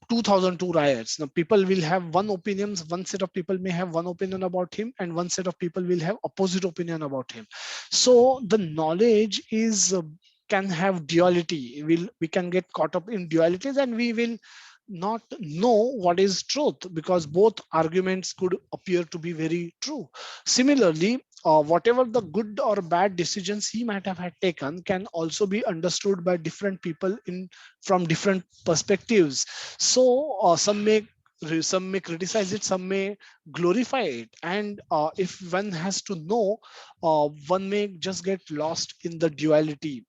2002 riots. Now people will have one opinions. One set of people may have one opinion about him, and one set of people will have opposite opinion about him. So the knowledge is can have duality. We can get caught up in dualities, and we will not know what is truth, because both arguments could appear to be very true. Similarly, whatever the good or bad decisions he might have had taken can also be understood by different people in from different perspectives. So some may criticize it, some may glorify it, and if one has to know, one may just get lost in the duality.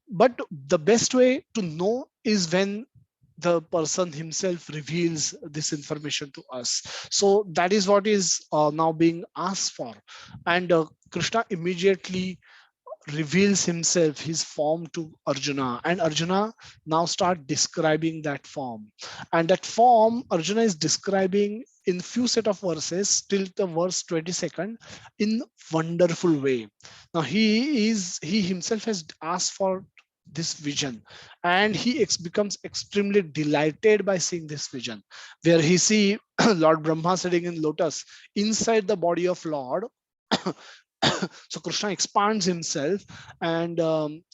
But the best way to know is when the person himself reveals this information to us. So that is what is now being asked for. And Krishna immediately reveals himself, his form, to Arjuna, and Arjuna now start describing that form. And that form Arjuna is describing in few set of verses till the verse 22nd in wonderful way. Now he himself has asked for this vision, and he becomes extremely delighted by seeing this vision, where he see Lord Brahma sitting in lotus inside the body of Lord. So Krishna expands himself, and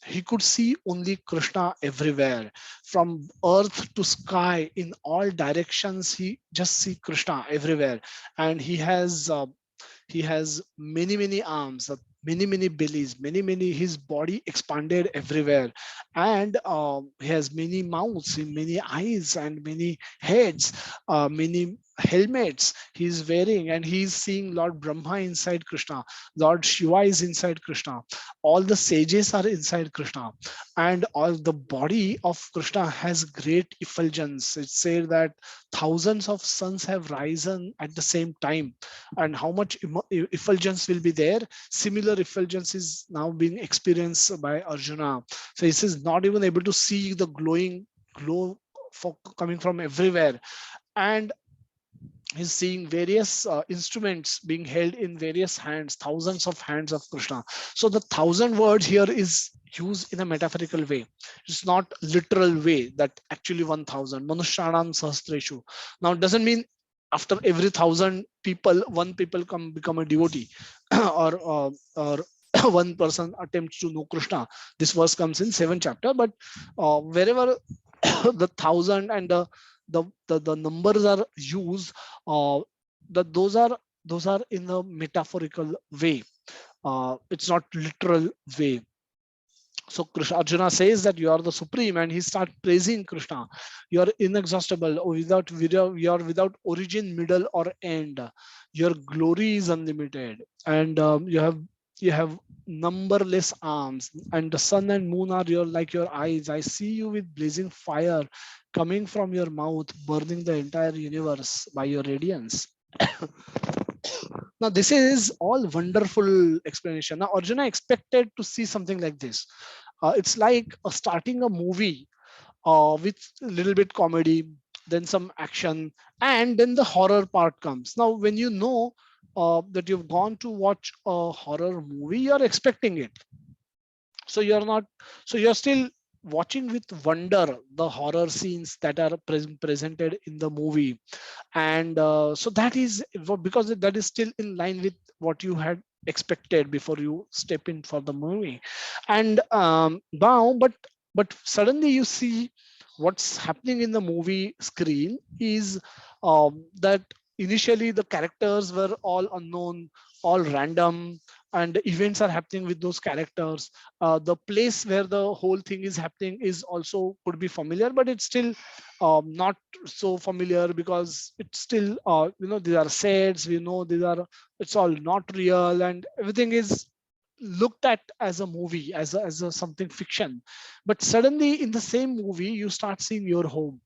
he could see only Krishna everywhere, from earth to sky, in all directions. He just see Krishna everywhere, and he has many arms, many bellies, many, his body expanded everywhere. And he has many mouths, many eyes, and many heads, many helmets he's wearing, and he's seeing Lord Brahma inside Krishna, Lord Shiva is inside Krishna, all the sages are inside Krishna, and all the body of Krishna has great effulgence. It said that thousands of suns have risen at the same time. And how much effulgence will be there? Similar effulgence is now being experienced by Arjuna. So he is not even able to see the glowing glow coming from everywhere. And he's seeing various instruments being held in various hands, thousands of hands of Krishna. So the thousand words here is used in a metaphorical way. It's not literal way that actually 1000 Manushyanam Sahasreshu. Now it doesn't mean after every 1000 people, one people become a devotee, or one person attempts to know Krishna. This verse comes in 7th chapter, but wherever the thousand and the numbers are used, uh, those are in a metaphorical way. It's not literal way. So Krishna, Arjuna says that you are the supreme, and he starts praising Krishna. You are inexhaustible, without video, you are without origin, middle, or end. Your glory is unlimited, and you have numberless arms, and the sun and moon are like your eyes. I see you with blazing fire coming from your mouth, burning the entire universe by your radiance. Now this is all wonderful explanation. Now Arjuna expected to see something like this. It's like starting a movie with a little bit comedy, then some action, and then the horror part comes. Now when you know that you've gone to watch a horror movie, you're expecting it. So you're not, so you're still watching with wonder the horror scenes that are presented in the movie. And so that is because that is still in line with what you had expected before you step in for the movie. And now but suddenly you see what's happening in the movie screen is that initially the characters were all unknown, all random, and events are happening with those characters. The place where the whole thing is happening is also could be familiar, but it's still not so familiar, because it's still these are sets, we know these are, it's all not real, and everything is looked at as a movie, as a something fiction. But suddenly in the same movie you start seeing your home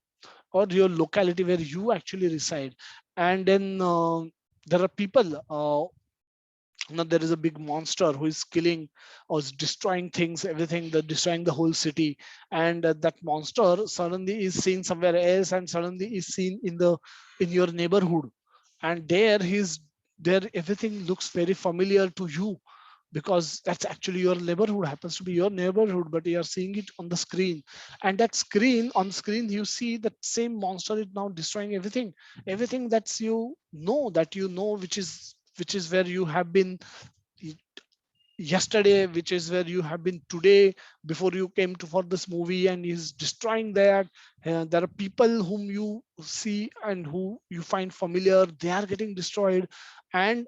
or your locality where you actually reside. And then there are people, there is a big monster who is killing or is destroying things, everything, the destroying the whole city. And that monster suddenly is seen somewhere else, and suddenly is seen in your neighborhood. And there everything looks very familiar to you, because that's actually your neighborhood, happens to be your neighborhood, but you are seeing it on the screen. And that screen, on screen you see that same monster is now destroying everything that's that which is where you have been yesterday, which is where you have been today, before you came to for this movie, and is destroying that. There are people whom you see and who you find familiar, they are getting destroyed. And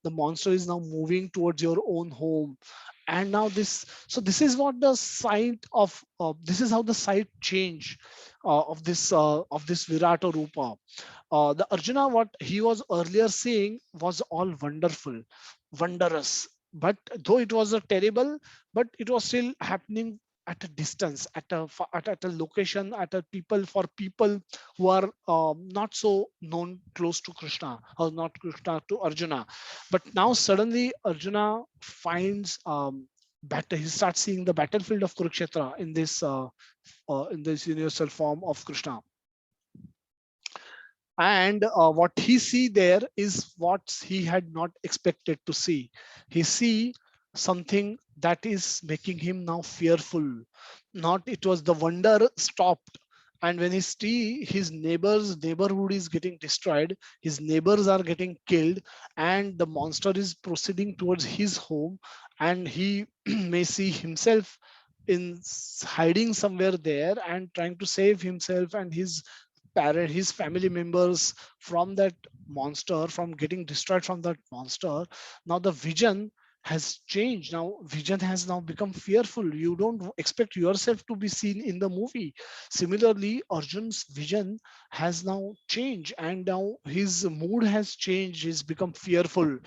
the monster is now moving towards your own home. And now this is what the sight of this is how the sight change of this Virata Rupa. The Arjuna, what he was earlier seeing was all wonderful, wondrous. But though it was a terrible, but it was still happening at a distance, at a location, at a people, for people who are not so known close to Krishna, or not Krishna to Arjuna. But now suddenly Arjuna finds battle. He starts seeing the battlefield of Kurukshetra in this universal form of Krishna. And what he see there is what he had not expected to see. He see something that is making him now fearful. Not, it was the wonder stopped. And when he see his neighbor's neighborhood is getting destroyed, his neighbors are getting killed, and the monster is proceeding towards his home, and he may see himself hiding somewhere there and trying to save himself and his family members from that monster, from getting destroyed from that monster. Now the vision has changed. Now vision has now become fearful. You don't expect yourself to be seen in the movie. Similarly, Arjun's vision has now changed, and now his mood has changed. He's become fearful.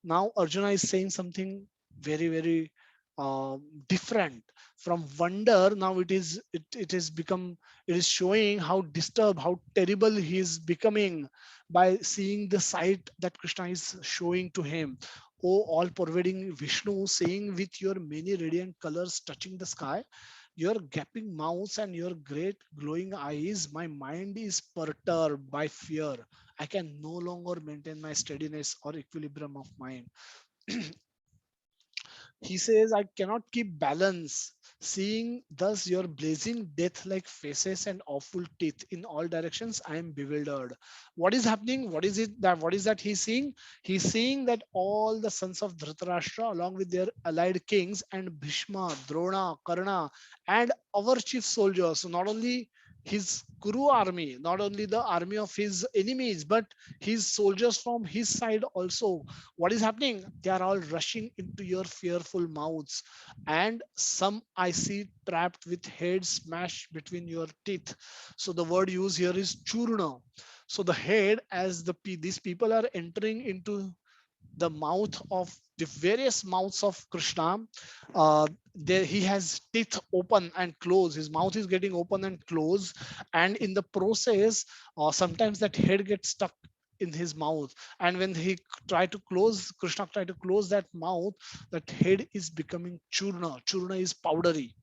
Now Arjuna is saying something very, very different from wonder. Now it is become, it is showing how disturbed, how terrible he is becoming by seeing the sight that Krishna is showing to him. O all pervading Vishnu, saying with your many radiant colors touching the sky, your gaping mouths and your great glowing eyes, my mind is perturbed by fear. I can no longer maintain my steadiness or equilibrium of mind. He says, I cannot keep balance. Seeing thus your blazing death like faces and awful teeth in all directions, I am bewildered. What is happening? What is that he's seeing? He's seeing that all the sons of Dhritarashtra, along with their allied kings, and Bhishma, Drona, Karna, and our chief soldiers. So not only his Kuru army, not only the army of his enemies, but his soldiers from his side also. What is happening? They are all rushing into your fearful mouths, and some I see trapped with heads smashed between your teeth. So the word used here is churna. So the head, as these people are entering into the mouth of the various mouths of Krishna, there he has teeth open and close. His mouth is getting open and close, and in the process, sometimes that head gets stuck in his mouth. And when Krishna try to close that mouth, that head is becoming churna. Churna is powdery,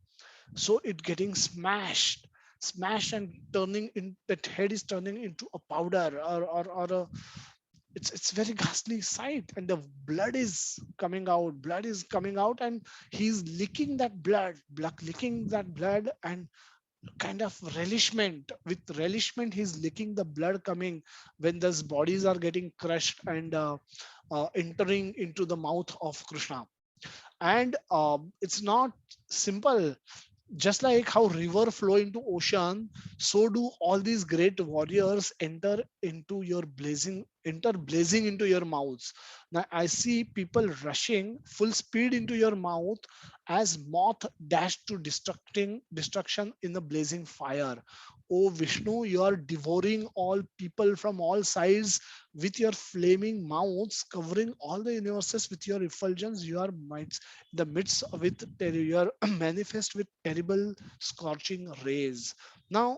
so it getting smashed and turning in, that head is turning into a powder, or a, it's very ghastly sight. And the blood is coming out, and he's licking that licking that blood, and kind of relishment he's licking the blood coming when those bodies are getting crushed and entering into the mouth of Krishna. And it's not simple. Just like how river flow into ocean, so do all these great warriors enter blazing into your mouths. Now I see people rushing full speed into your mouth as moth dash to destruction in the blazing fire. Oh Vishnu, you are devouring all people from all sides with your flaming mouths, covering all the universes with your effulgence. You are might the midst with you are manifest with terrible scorching rays. Now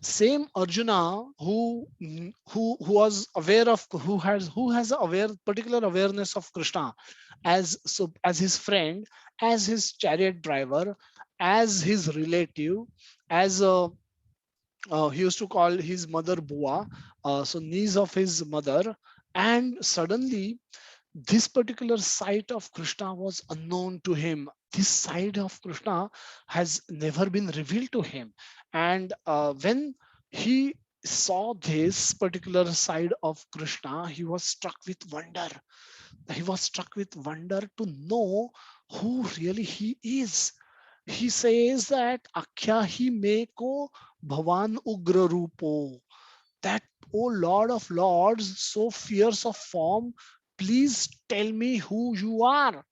same Arjuna who was aware of who has aware particular awareness of Krishna as his friend, as his chariot driver, as his relative, as he used to call his mother Bua, so niece of his mother, and suddenly this particular side of Krishna was unknown to him. This side of Krishna has never been revealed to him. And when he saw this particular side of Krishna, he was struck with wonder. He was struck with wonder to know who really he is. He says that Akhya hi me ko Bhavan Ugra Rupo, that, O Lord of Lords, so fierce of form, please tell me who you are.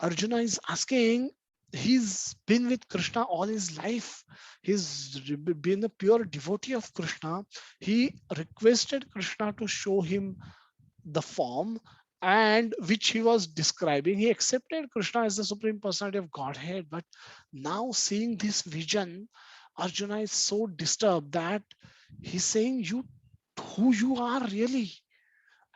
Arjuna is asking, he's been with Krishna all his life. He's been a pure devotee of Krishna. He requested Krishna to show him the form and which he was describing. He accepted Krishna as the supreme personality of Godhead, but now seeing this vision, Arjuna is so disturbed that he's saying, you who you are really.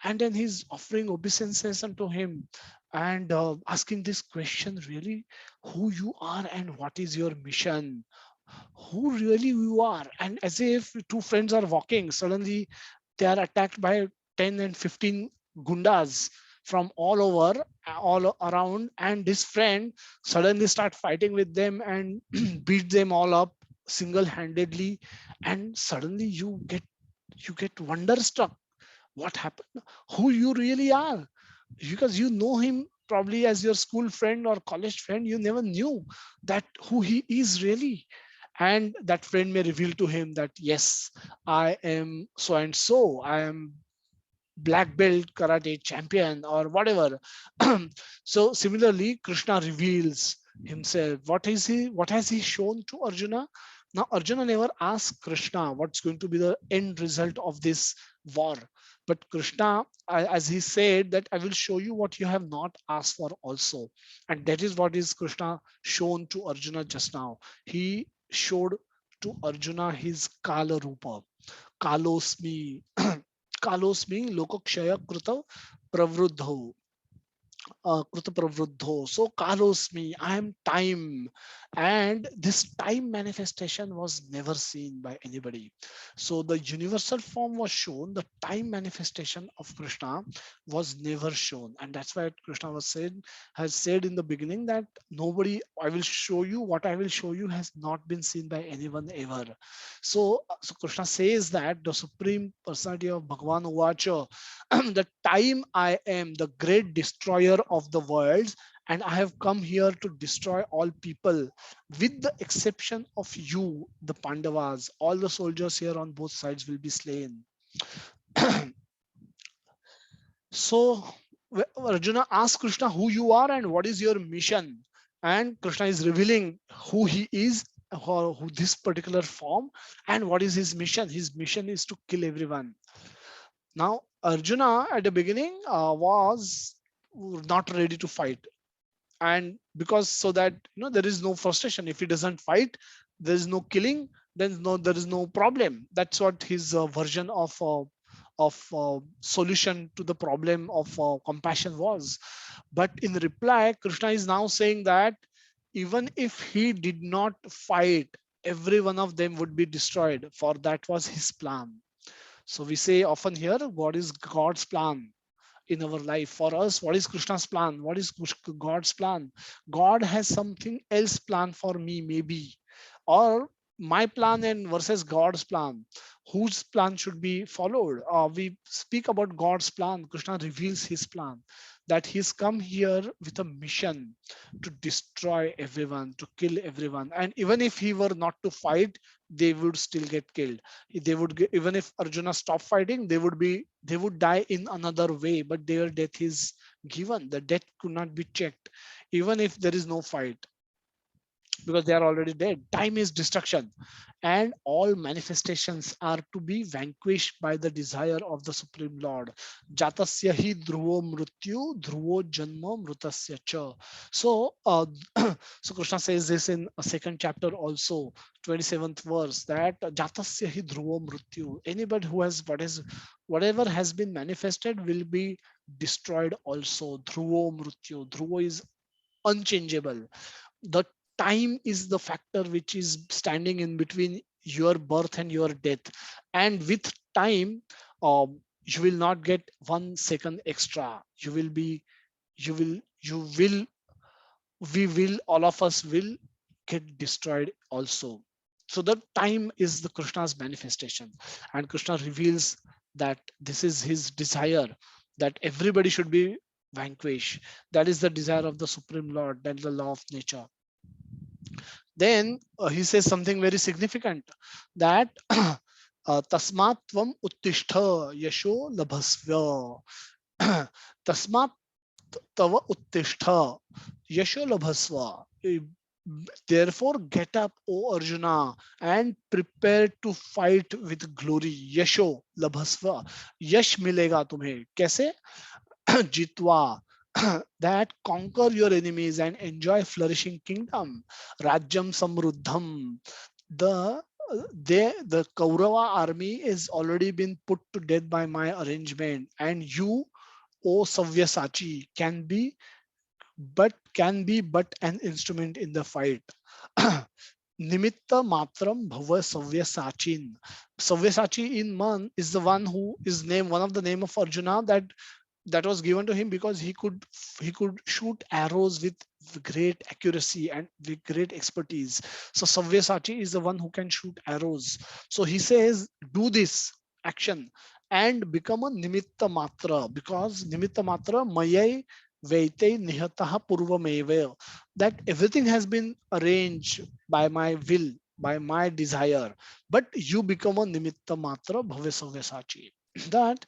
And then he's offering obeisances unto him and asking this question, really who you are and what is your mission, who really you are. And as if two friends are walking, suddenly they are attacked by 10 and 15 gundas from all over, all around, and this friend suddenly start fighting with them and beat them all up single-handedly. And suddenly you get wonderstruck, what happened, who you really are, because you know him probably as your school friend or college friend. You never knew that who he is really. And that friend may reveal to him that, yes, I am so and so, I am black belt karate champion or whatever. So similarly Krishna reveals himself. What has he shown to Arjuna? Now Arjuna never asked Krishna what's going to be the end result of this war, but Krishna, as he said, that I will show you what you have not asked for also. And that is what is Krishna shown to Arjuna just now. He showed to Arjuna his Kala Rupa. Kalosmi. Kalosmi lokakshaya krita pravruddho. Kruta pravruddho. So kalosmi, I am time. And this time manifestation was never seen by anybody. So the universal form was shown, the time manifestation of Krishna was never shown. And that's why Krishna has said in the beginning that nobody, I will show you what I will show you has not been seen by anyone ever. So Krishna says that the supreme personality of Bhagavan Uvacha, the time I am the great destroyer of the worlds, and I have come here to destroy all people, with the exception of you, the Pandavas. All the soldiers here on both sides will be slain. So Arjuna asks Krishna who you are and what is your mission. And Krishna is revealing who he is, who this particular form, and what is his mission. His mission is to kill everyone. Now, Arjuna at the beginning was not ready to fight, and because so that there is no frustration. If he doesn't fight, there is no killing. Then there is no problem. That's what his version of solution to the problem of compassion was. But in reply, Krishna is now saying that even if he did not fight, every one of them would be destroyed. For that was his plan. So we say often here, what is God's plan in our life? For us, what is Krishna's plan? What is God's plan? God has something else planned for me, maybe. Or my plan and versus God's plan, whose plan should be followed? We speak about God's plan. Krishna reveals his plan, that he's come here with a mission to destroy everyone, to kill everyone. And even if he were not to fight, they would still get killed. They would get, even if Arjuna stopped fighting, they would die in another way. But their death is given. The death could not be checked, even if there is no fight, because they are already dead. Time is destruction, and all manifestations are to be vanquished by the desire of the Supreme Lord. Jatasya hi dhruvo mrityu, dhruvo janma mrutasya cha. So, so Krishna says this in a second chapter also, 27th verse, that Jatasya hi dhruvo mrityu. Anybody who has whatever has been manifested will be destroyed also. Dhruvo mrityu. Dhruvo is unchangeable. The time is the factor which is standing in between your birth and your death. And with time, you will not get 1 second extra. You will be, you will, we will, all of us will get destroyed also. So the time is the Krishna's manifestation, and Krishna reveals that this is his desire, that everybody should be vanquished. That is the desire of the Supreme Lord, that is the law of nature. Then he says something very significant, that tasmat tvam uttishta yasho labhasva. Tasmat tava uttishta yasho labhasva. Therefore get up, O Arjuna, and prepare to fight with glory. Yasho labhasva. Yash milega tumhe. Kaise? Jitwa. That conquer your enemies and enjoy flourishing kingdom. Rajyam samruddham. The the Kaurava army is already been put to death by my arrangement, and you, O Savyasachi, can be but an instrument in the fight. Nimitta matram bhava Savyasachin. Savyasachi in Man is the one who is named, one of the name of Arjuna, that was given to him because he could shoot arrows with great accuracy and with great expertise. So Savyasachi is the one who can shoot arrows. So he says, do this action and become a nimitta matra, because nimitta matra mayai veite nihataha purvameva, that everything has been arranged by my will, by my desire, but you become a nimitta matra bhave Savyasachi. That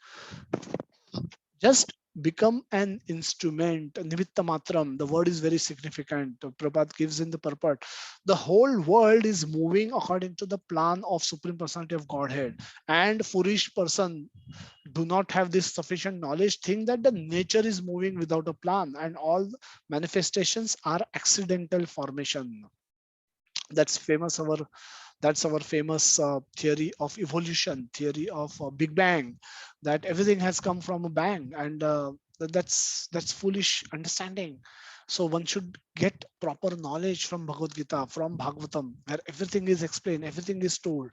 just become an instrument. Nimitta matram, the word is very significant. Prabhat gives in the purport, the whole world is moving according to the plan of Supreme Personality of Godhead, and foolish person do not have this sufficient knowledge, think that the nature is moving without a plan, and all manifestations are accidental formation. That's famous our That's our famous theory of evolution, theory of Big Bang, that everything has come from a bang, and that's foolish understanding. So one should get proper knowledge from Bhagavad Gita, from Bhagavatam, where everything is explained, everything is told.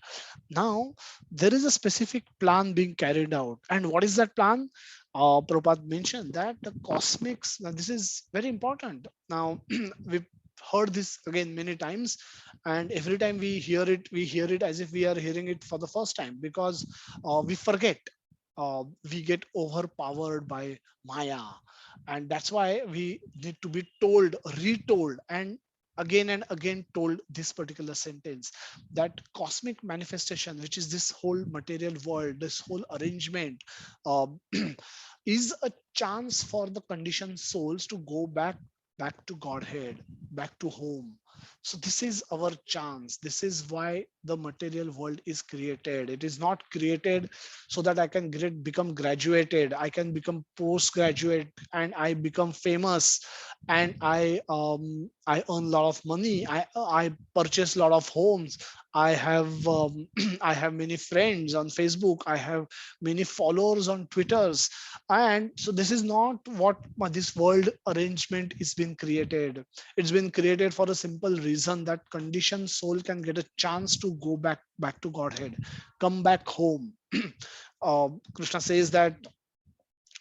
Now there is a specific plan being carried out, and what is that plan? Prabhupada mentioned that the cosmics. Now this is very important. Now we've heard this again many times, and every time we hear it as if we are hearing it for the first time, because we forget, we get overpowered by Maya, and that's why we need to be told, retold, and again told this particular sentence, that cosmic manifestation, which is this whole material world, this whole arrangement, uh, is a chance for the conditioned souls to go back to Godhead, back to home. So this is our chance. This is why the material world is created. It is not created so that I can become graduated, I can become postgraduate, and I become famous, and I earn a lot of money. I purchase a lot of homes. I have I have many friends on Facebook. I have many followers on Twitters, and so this is not what this world arrangement is being created. It's been created for a simple reason, that conditioned soul can get a chance to go back to Godhead, come back home. Krishna says that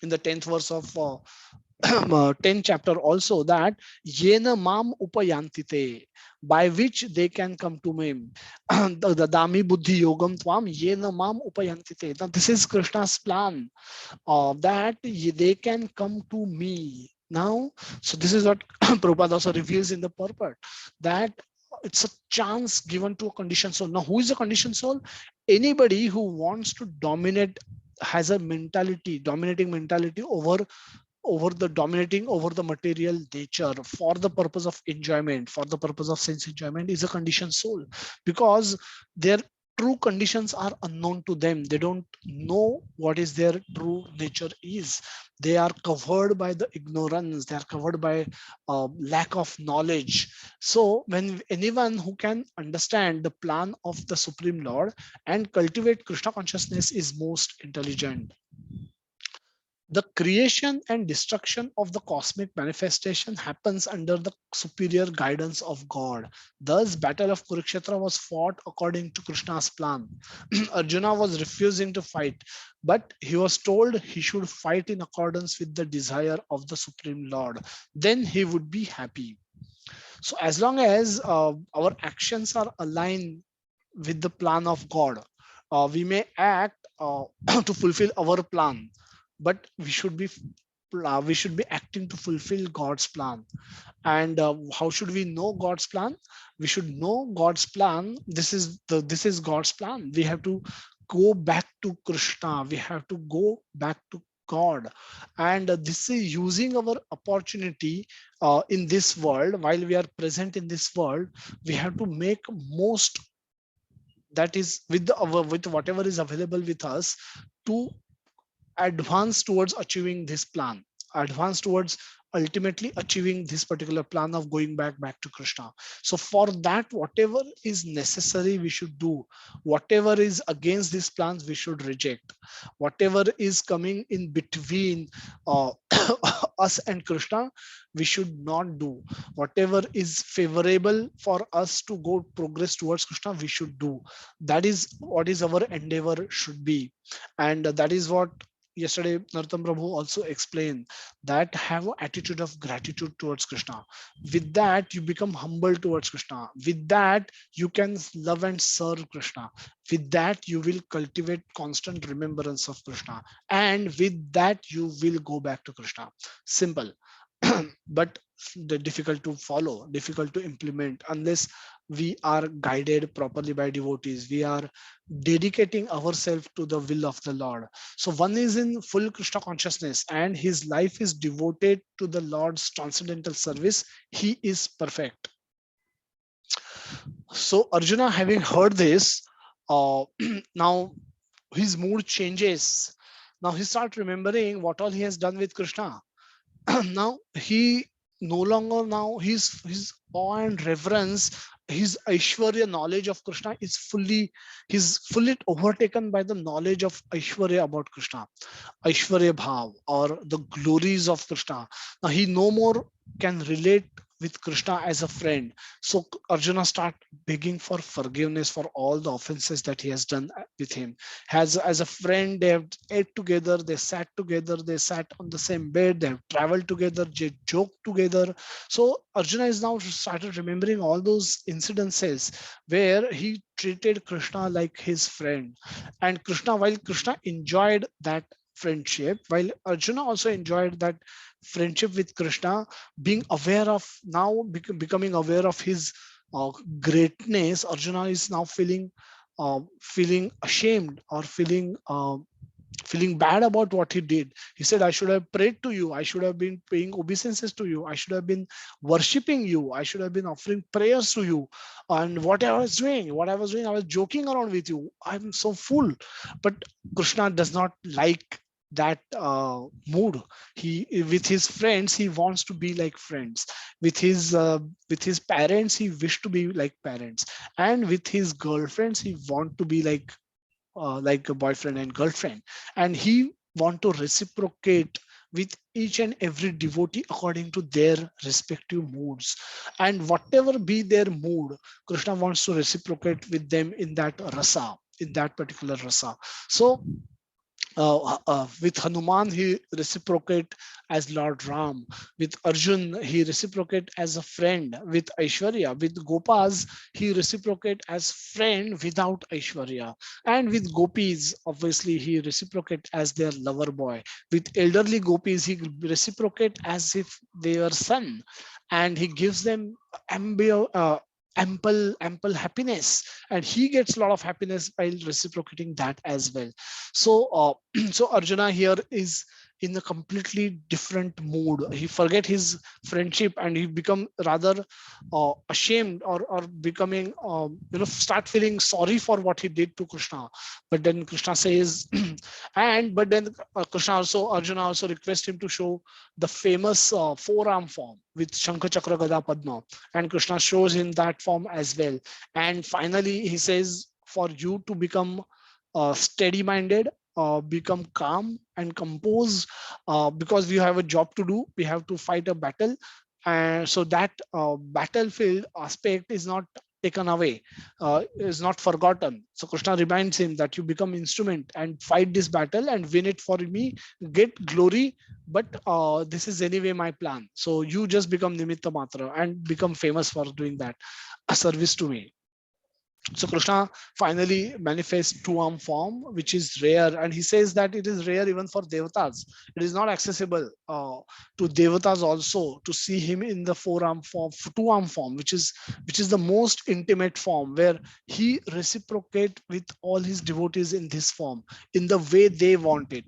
in the 10th verse of 10th chapter also, that yena mam upayantite, by which they can come to me. The dami buddhi yogam tvam yena mam upayantite. Now this is Krishna's plan, that they can come to me now. So this is what Prabhupada also reveals in the purport, that it's a chance given to a conditioned soul. Now who is a conditioned soul? Anybody who wants to dominate, has a mentality, dominating mentality over the dominating over the material nature for the purpose of enjoyment, for the purpose of sense enjoyment, is a conditioned soul, because their true conditions are unknown to them. They don't know what is their true nature is. They are covered by the ignorance, they are covered by lack of knowledge. So when anyone who can understand the plan of the Supreme Lord and cultivate Krishna consciousness is most intelligent. The creation and destruction of the cosmic manifestation happens under the superior guidance of God. Thus, battle of Kurukshetra was fought according to Krishna's plan. Arjuna was refusing to fight, but he was told he should fight in accordance with the desire of the Supreme Lord. Then he would be happy. So, as long as our actions are aligned with the plan of God, we may act to fulfill our plan, but we should be acting to fulfill God's plan. And how should we know God's plan? We should know God's plan. This is God's plan. We have to go back to Krishna. We have to go back to God, and this is using our opportunity in this world. While we are present in this world, we have to make most, that is with with whatever is available with us, to advance towards achieving this plan, advance towards ultimately achieving this particular plan of going back to Krishna. So for that, whatever is necessary we should do, whatever is against these plans we should reject, whatever is coming in between uh, us and Krishna we should not do, whatever is favorable for us to go progress towards Krishna we should do. That is what is our endeavor should be. And that is what yesterday Narottam Prabhu also explained, that have an attitude of gratitude towards Krishna. With that, you become humble towards Krishna. With that, you can love and serve Krishna. With that, you will cultivate constant remembrance of Krishna. And with that, you will go back to Krishna. Simple. But difficult to follow, difficult to implement, unless we are guided properly by devotees. We are dedicating ourselves to the will of the Lord. So one is in full Krishna consciousness and his life is devoted to the Lord's transcendental service. He is perfect. So Arjuna, having heard this, now his mood changes. Now he starts remembering what all he has done with Krishna. Now he no longer, now his awe and reverence, his Aishwarya knowledge of Krishna is fully, he's fully overtaken by the knowledge of Aishwarya about Krishna, Aishwarya Bhav, or the glories of Krishna. Now he no more can relate with Krishna as a friend. So Arjuna start begging for forgiveness for all the offenses that he has done with him. As a friend, they have ate together, they sat together, they sat on the same bed, they have traveled together, they joked together. So Arjuna is now started remembering all those incidences where he treated Krishna like his friend. And Krishna, while Krishna enjoyed that friendship, while Arjuna also enjoyed that friendship with Krishna, being aware of now, becoming aware of his greatness, Arjuna is now feeling ashamed, or feeling bad about what he did. He said, I should have prayed to you, I should have been paying obeisances to you, I should have been worshipping you, I should have been offering prayers to you. And what I was doing, I was joking around with you. I'm so full. But Krishna does not like that mood. He, with his friends, he wants to be like friends. With his parents, he wished to be like parents. And with his girlfriends, he want to be like a boyfriend and girlfriend. And he want to reciprocate with each and every devotee according to their respective moods. And whatever be their mood, Krishna wants to reciprocate with them in that rasa, in that particular rasa. So with Hanuman, he reciprocate as Lord Ram. With Arjun, he reciprocate as a friend with Aishwarya. With Gopas, he reciprocate as friend without Aishwarya. And with Gopis, obviously, he reciprocate as their lover boy. With elderly Gopis, he reciprocate as if they were son, and he gives them ample happiness, and he gets a lot of happiness while reciprocating that as well. So so Arjuna here is in a completely different mood. He forget his friendship and he become rather ashamed, or becoming start feeling sorry for what he did to Krishna. But then Krishna says and but then Krishna also Arjuna also requests him to show the famous forearm form with Shankha Chakra Gada Padma, and Krishna shows him that form as well. And finally he says, for you to become steady minded, become calm and composed, because we have a job to do, we have to fight a battle. And so that battlefield aspect is not taken away, is not forgotten. So Krishna reminds him that you become instrument and fight this battle and win it for me, get glory. But this is anyway my plan, so you just become nimitta matra and become famous for doing that a service to me. So Krishna finally manifests two-arm form, which is rare, and he says that it is rare even for devatas. It is not accessible to devatas also to see him in the four-arm form, two-arm form, which is the most intimate form, where he reciprocate with all his devotees in this form, in the way they want it.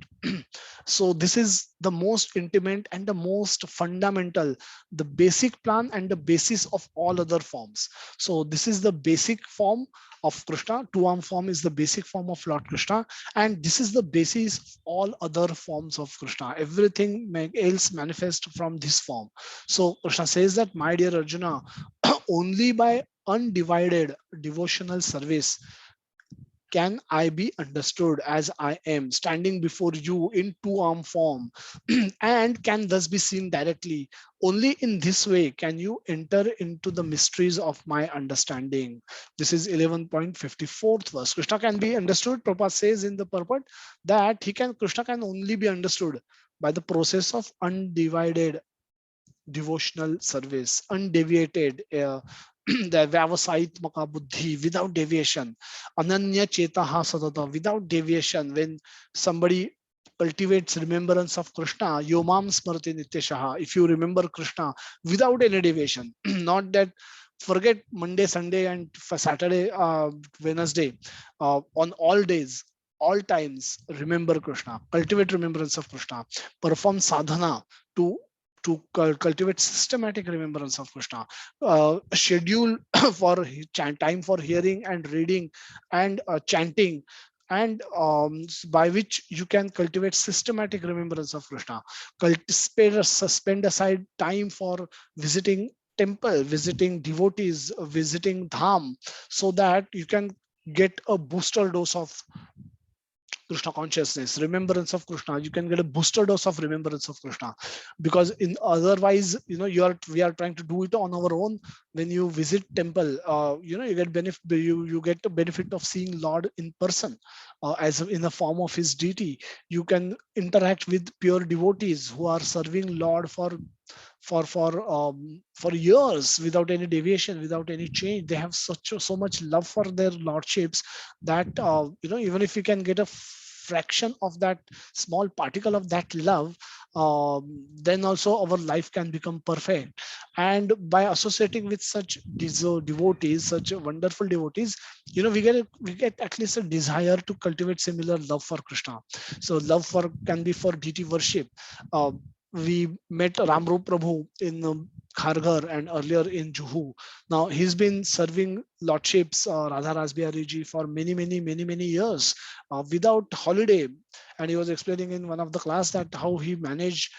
So this is the most intimate and the most fundamental, the basic plan and the basis of all other forms. So this is the basic form of Krishna. Two-arm form is the basic form of Lord Krishna, and this is the basis of all other forms of Krishna. Everything else manifests from this form. So Krishna says that, my dear Arjuna, only by undivided devotional service can I be understood as I am, standing before you in two-arm form, and can thus be seen directly. Only in this way can you enter into the mysteries of my understanding. This is 11.54th verse. Krishna can be understood. Prabhupada says in the purport that Krishna can only be understood by the process of undivided devotional service, undeviated, the Vyavasayitmaka buddhi, without deviation, Ananya Chetaha Sadata, without deviation. When somebody cultivates remembrance of Krishna, Yomam Smriti Nityashaha, if you remember Krishna without any deviation, not that forget Monday, Sunday, and for Saturday, Wednesday, on all days, all times, remember Krishna, cultivate remembrance of Krishna, perform sadhana to cultivate systematic remembrance of Krishna, schedule for time for hearing and reading and chanting, and by which you can cultivate systematic remembrance of Krishna. Spend aside time for visiting temple, visiting devotees, visiting dham, so that you can get a booster dose of Krishna consciousness, remembrance of Krishna. You can get a booster dose of remembrance of Krishna, because in otherwise, we are trying to do it on our own. When you visit temple, you get benefit. You get the benefit of seeing Lord in person, as in the form of His deity. You can interact with pure devotees who are serving Lord for years without any deviation, without any change. They have so much love for their lordships that even if you can get a fraction of that, small particle of that love, then also our life can become perfect. And by associating with such devotees, such wonderful devotees, we get at least a desire to cultivate similar love for Krishna. So love for can be for deity worship. uh, we met Ramrup Prabhu in Kharghar and earlier in Juhu. Now he's been serving lordships, Radha Rasbihari ji, for many years without holiday. And he was explaining in one of the class that how he managed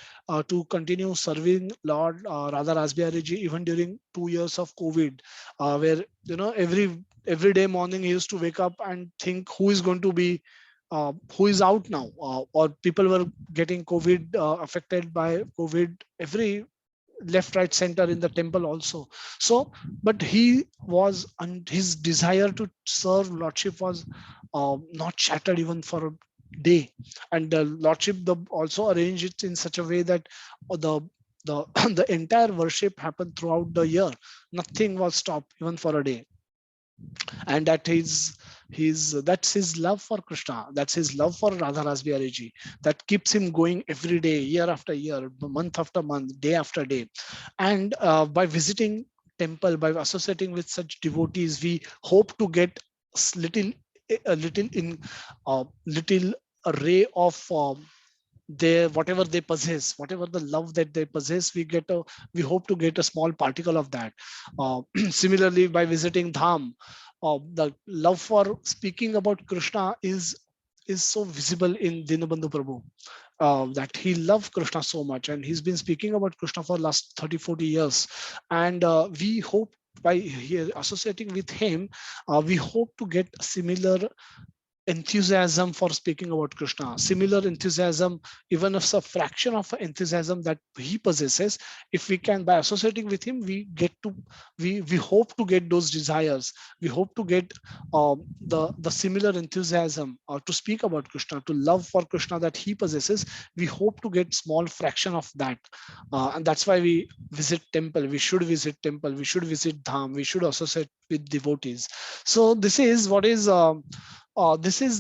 to continue serving Lord Radha Rasbihari ji even during 2 years of COVID, where every day morning he used to wake up and think who is going to be who is out now, or people were getting COVID, affected by COVID, every left, right, center in the temple also. So, but he was, and his desire to serve Lordship was not shattered even for day. And the lordship also arranged it in such a way that the the entire worship happened throughout the year. Nothing was stopped even for a day. And that's his love for Krishna, that's his love for Radha Rasbiari ji, that keeps him going every day, year after year, month after month, day after day. And by visiting temple, by associating with such devotees, we hope to get little a little in little array of their whatever they possess, whatever the love that they possess, we hope to get a small particle of that. Similarly, by visiting dham, the love for speaking about Krishna is so visible in Dinabandhu Prabhu, that he loved Krishna so much, and he's been speaking about Krishna for last 30-40 years. And we hope by here associating with him, we hope to get similar enthusiasm for speaking about Krishna, similar enthusiasm, even if it's a fraction of enthusiasm that he possesses. If we can, by associating with him, we hope to get those desires. We hope to get the similar enthusiasm to speak about Krishna, to love for Krishna that he possesses. We hope to get small fraction of that, and that's why we visit temple. We should visit temple. We should visit dham. We should associate with devotees. So this is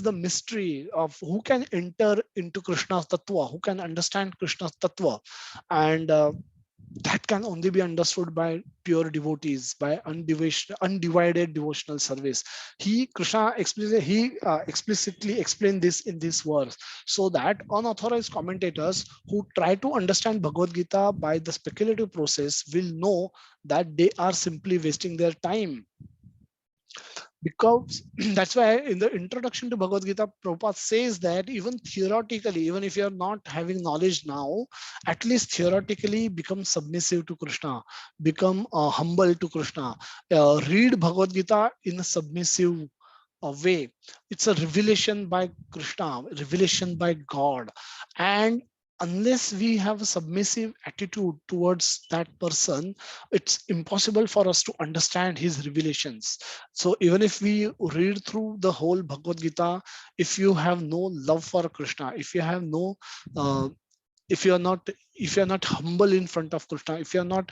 the mystery of who can enter into Krishna's tattva, who can understand Krishna's tattva. And that can only be understood by pure devotees, by undivided devotional service. He explicitly explained this in this verse, so that unauthorized commentators who try to understand Bhagavad Gita by the speculative process will know that they are simply wasting their time. Because that's why in the introduction to Bhagavad Gita, Prabhupada says that even theoretically, even if you're not having knowledge now, at least theoretically become submissive to Krishna, become humble to Krishna, read Bhagavad Gita in a submissive way. It's a revelation by Krishna, revelation by God. And unless we have a submissive attitude towards that person, it's impossible for us to understand his revelations. So even if we read through the whole Bhagavad Gita, if you have no love for Krishna, if you have no uh, if you're not humble in front of Krishna, if you're not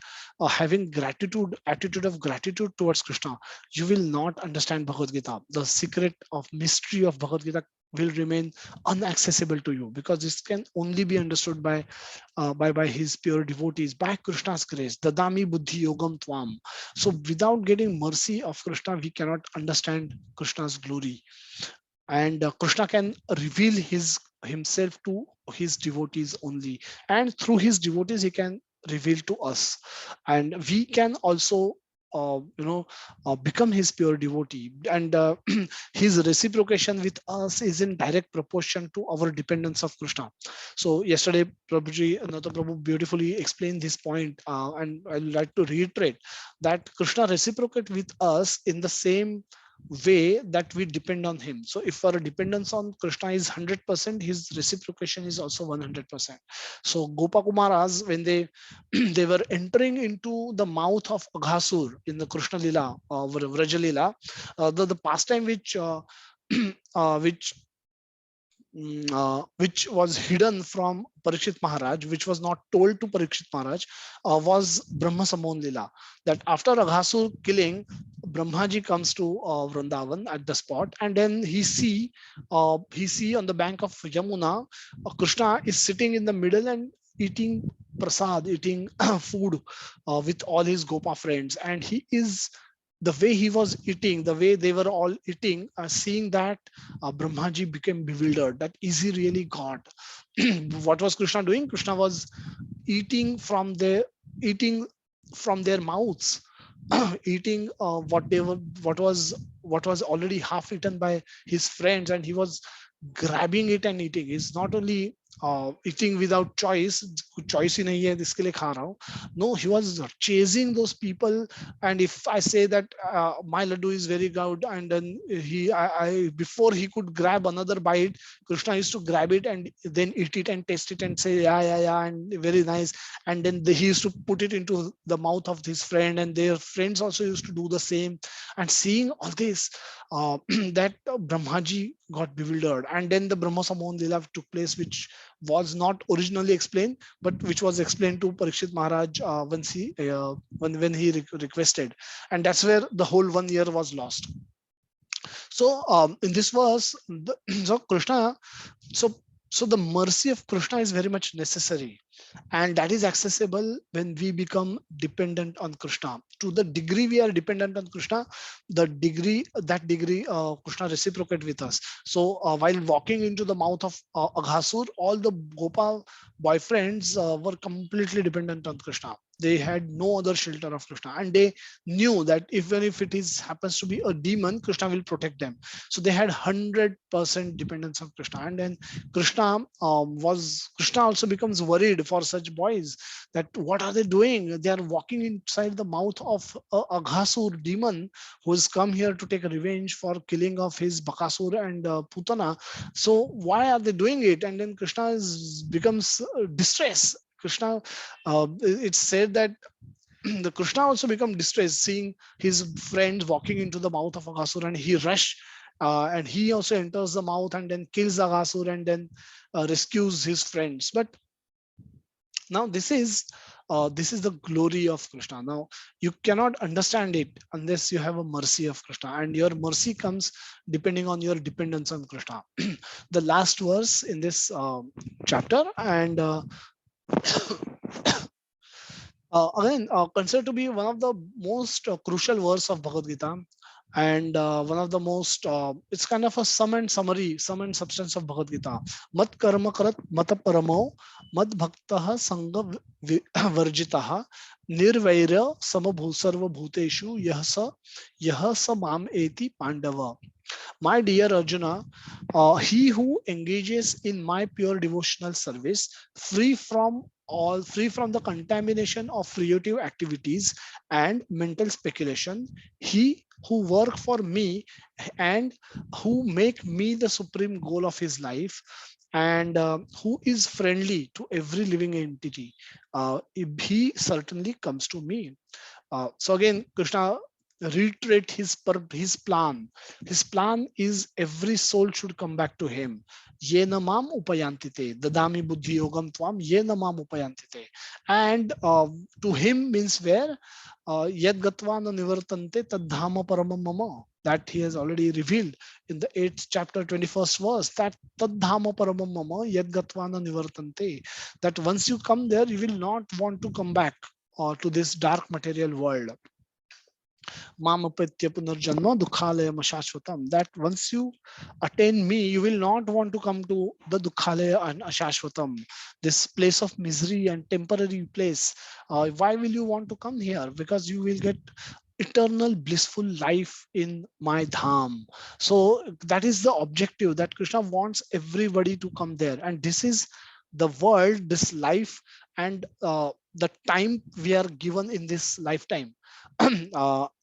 having attitude of gratitude towards Krishna, you will not understand Bhagavad Gita. The secret of mystery of Bhagavad Gita will remain inaccessible to you, because this can only be understood by his pure devotees, by Krishna's grace. Dadami buddhi yogam tvam. So without getting mercy of Krishna, we cannot understand Krishna's glory. And Krishna can reveal himself to his devotees only, and through his devotees he can reveal to us, and we can also become his pure devotee. And his reciprocation with us is in direct proportion to our dependence of Krishna. So yesterday Prabhuji, Nata Prabhu beautifully explained this point, and I would like to reiterate that Krishna reciprocate with us in the same way that we depend on him. So if our dependence on Krishna is 100%, his reciprocation is also 100%. So Gopakumaras, when they they were entering into the mouth of Aghasur in the Krishna Lila, Vraja Lila, the pastime which which was hidden from Parikshit Maharaj, which was not told to Parikshit Maharaj, was Brahma Samon Lila. That after Aghasur killing, Brahmaji comes to Vrindavan at the spot, and then he see on the bank of Yamuna, Krishna is sitting in the middle and eating prasad, eating food with all his Gopa friends, and he is the way he was eating, the way they were all eating, seeing that, Brahmaji became bewildered. That is he really God? What was Krishna doing? Krishna was eating from their mouths, eating what was already half eaten by his friends, and he was grabbing it and eating. He's not only eating without choice ही नहीं है इसके लिए खा रहा हूँ. No, he was chasing those people. And if I say that my laddu is very good, and then before he could grab another bite, Krishna used to grab it and then eat it and taste it and say yeah and very nice. And then he used to put it into the mouth of his friend, and their friends also used to do the same. And seeing all this, that Brahmaji got bewildered, and then the Brahma Sammohan Leela took place, which was not originally explained, but which was explained to Parikshit Maharaj when he requested, and that's where the whole 1 year was lost. So in this verse, so Krishna, so so the mercy of Krishna is very much necessary, and that is accessible when we become dependent on Krishna. To the degree we are dependent on Krishna, that degree Krishna reciprocate with us. So while walking into the mouth of Aghasur, all the Gopal boyfriends were completely dependent on Krishna. They had no other shelter of Krishna, and they knew that even if it is happens to be a demon, Krishna will protect them. So they had 100% dependence on Krishna. And then Krishna also becomes worried for such boys, that what are they doing? They are walking inside the mouth of a Aghasur demon who has come here to take revenge for killing of his Bakasur and Putana. So why are they doing it? And then Krishna becomes distressed. Krishna, it's said that the Krishna also become distressed seeing his friends walking into the mouth of Aghasur, and he rush, and he also enters the mouth and then kills Aghasur, and then rescues his friends. But now this is the glory of Krishna. Now you cannot understand it unless you have a mercy of Krishna, and your mercy comes depending on your dependence on Krishna. The last verse in this chapter, and again considered to be one of the most crucial verse of Bhagavad Gita, and one of the most it's kind of a sum and substance of Bhagavad Gita. Mat karma karat mata paramo mad bhaktah sangha varjitah nirvairya samabhu sarva bhuteshu yah sa mam eti pandava. My dear Arjuna, he who engages in my pure devotional service, free from the contamination of creative activities and mental speculation, he who work for me and who make me the supreme goal of his life, and who is friendly to every living entity, he certainly comes to me. So again, Krishna reiterate his plan. His plan is every soul should come back to him. Yena mam upayantite, dadami buddhi yogam tvam, yena mam upayantite. And to him means where? Yad gatva na nivartante tadhama paramam mama. That he has already revealed in the 8th chapter, 21st verse, that tadhama paramam mama yad gatva na nivartante. That once you come there, you will not want to come back to this dark material world. Mamapatya punarjanma dukhalayam ashashvatam. That once you attain me, you will not want to come to the dukhalaya and ashashvatam, this place of misery and temporary place. Why will you want to come here? Because you will get eternal blissful life in my dham. So that is the objective, that Krishna wants everybody to come there, and this is the world, this life, and the time we are given in this lifetime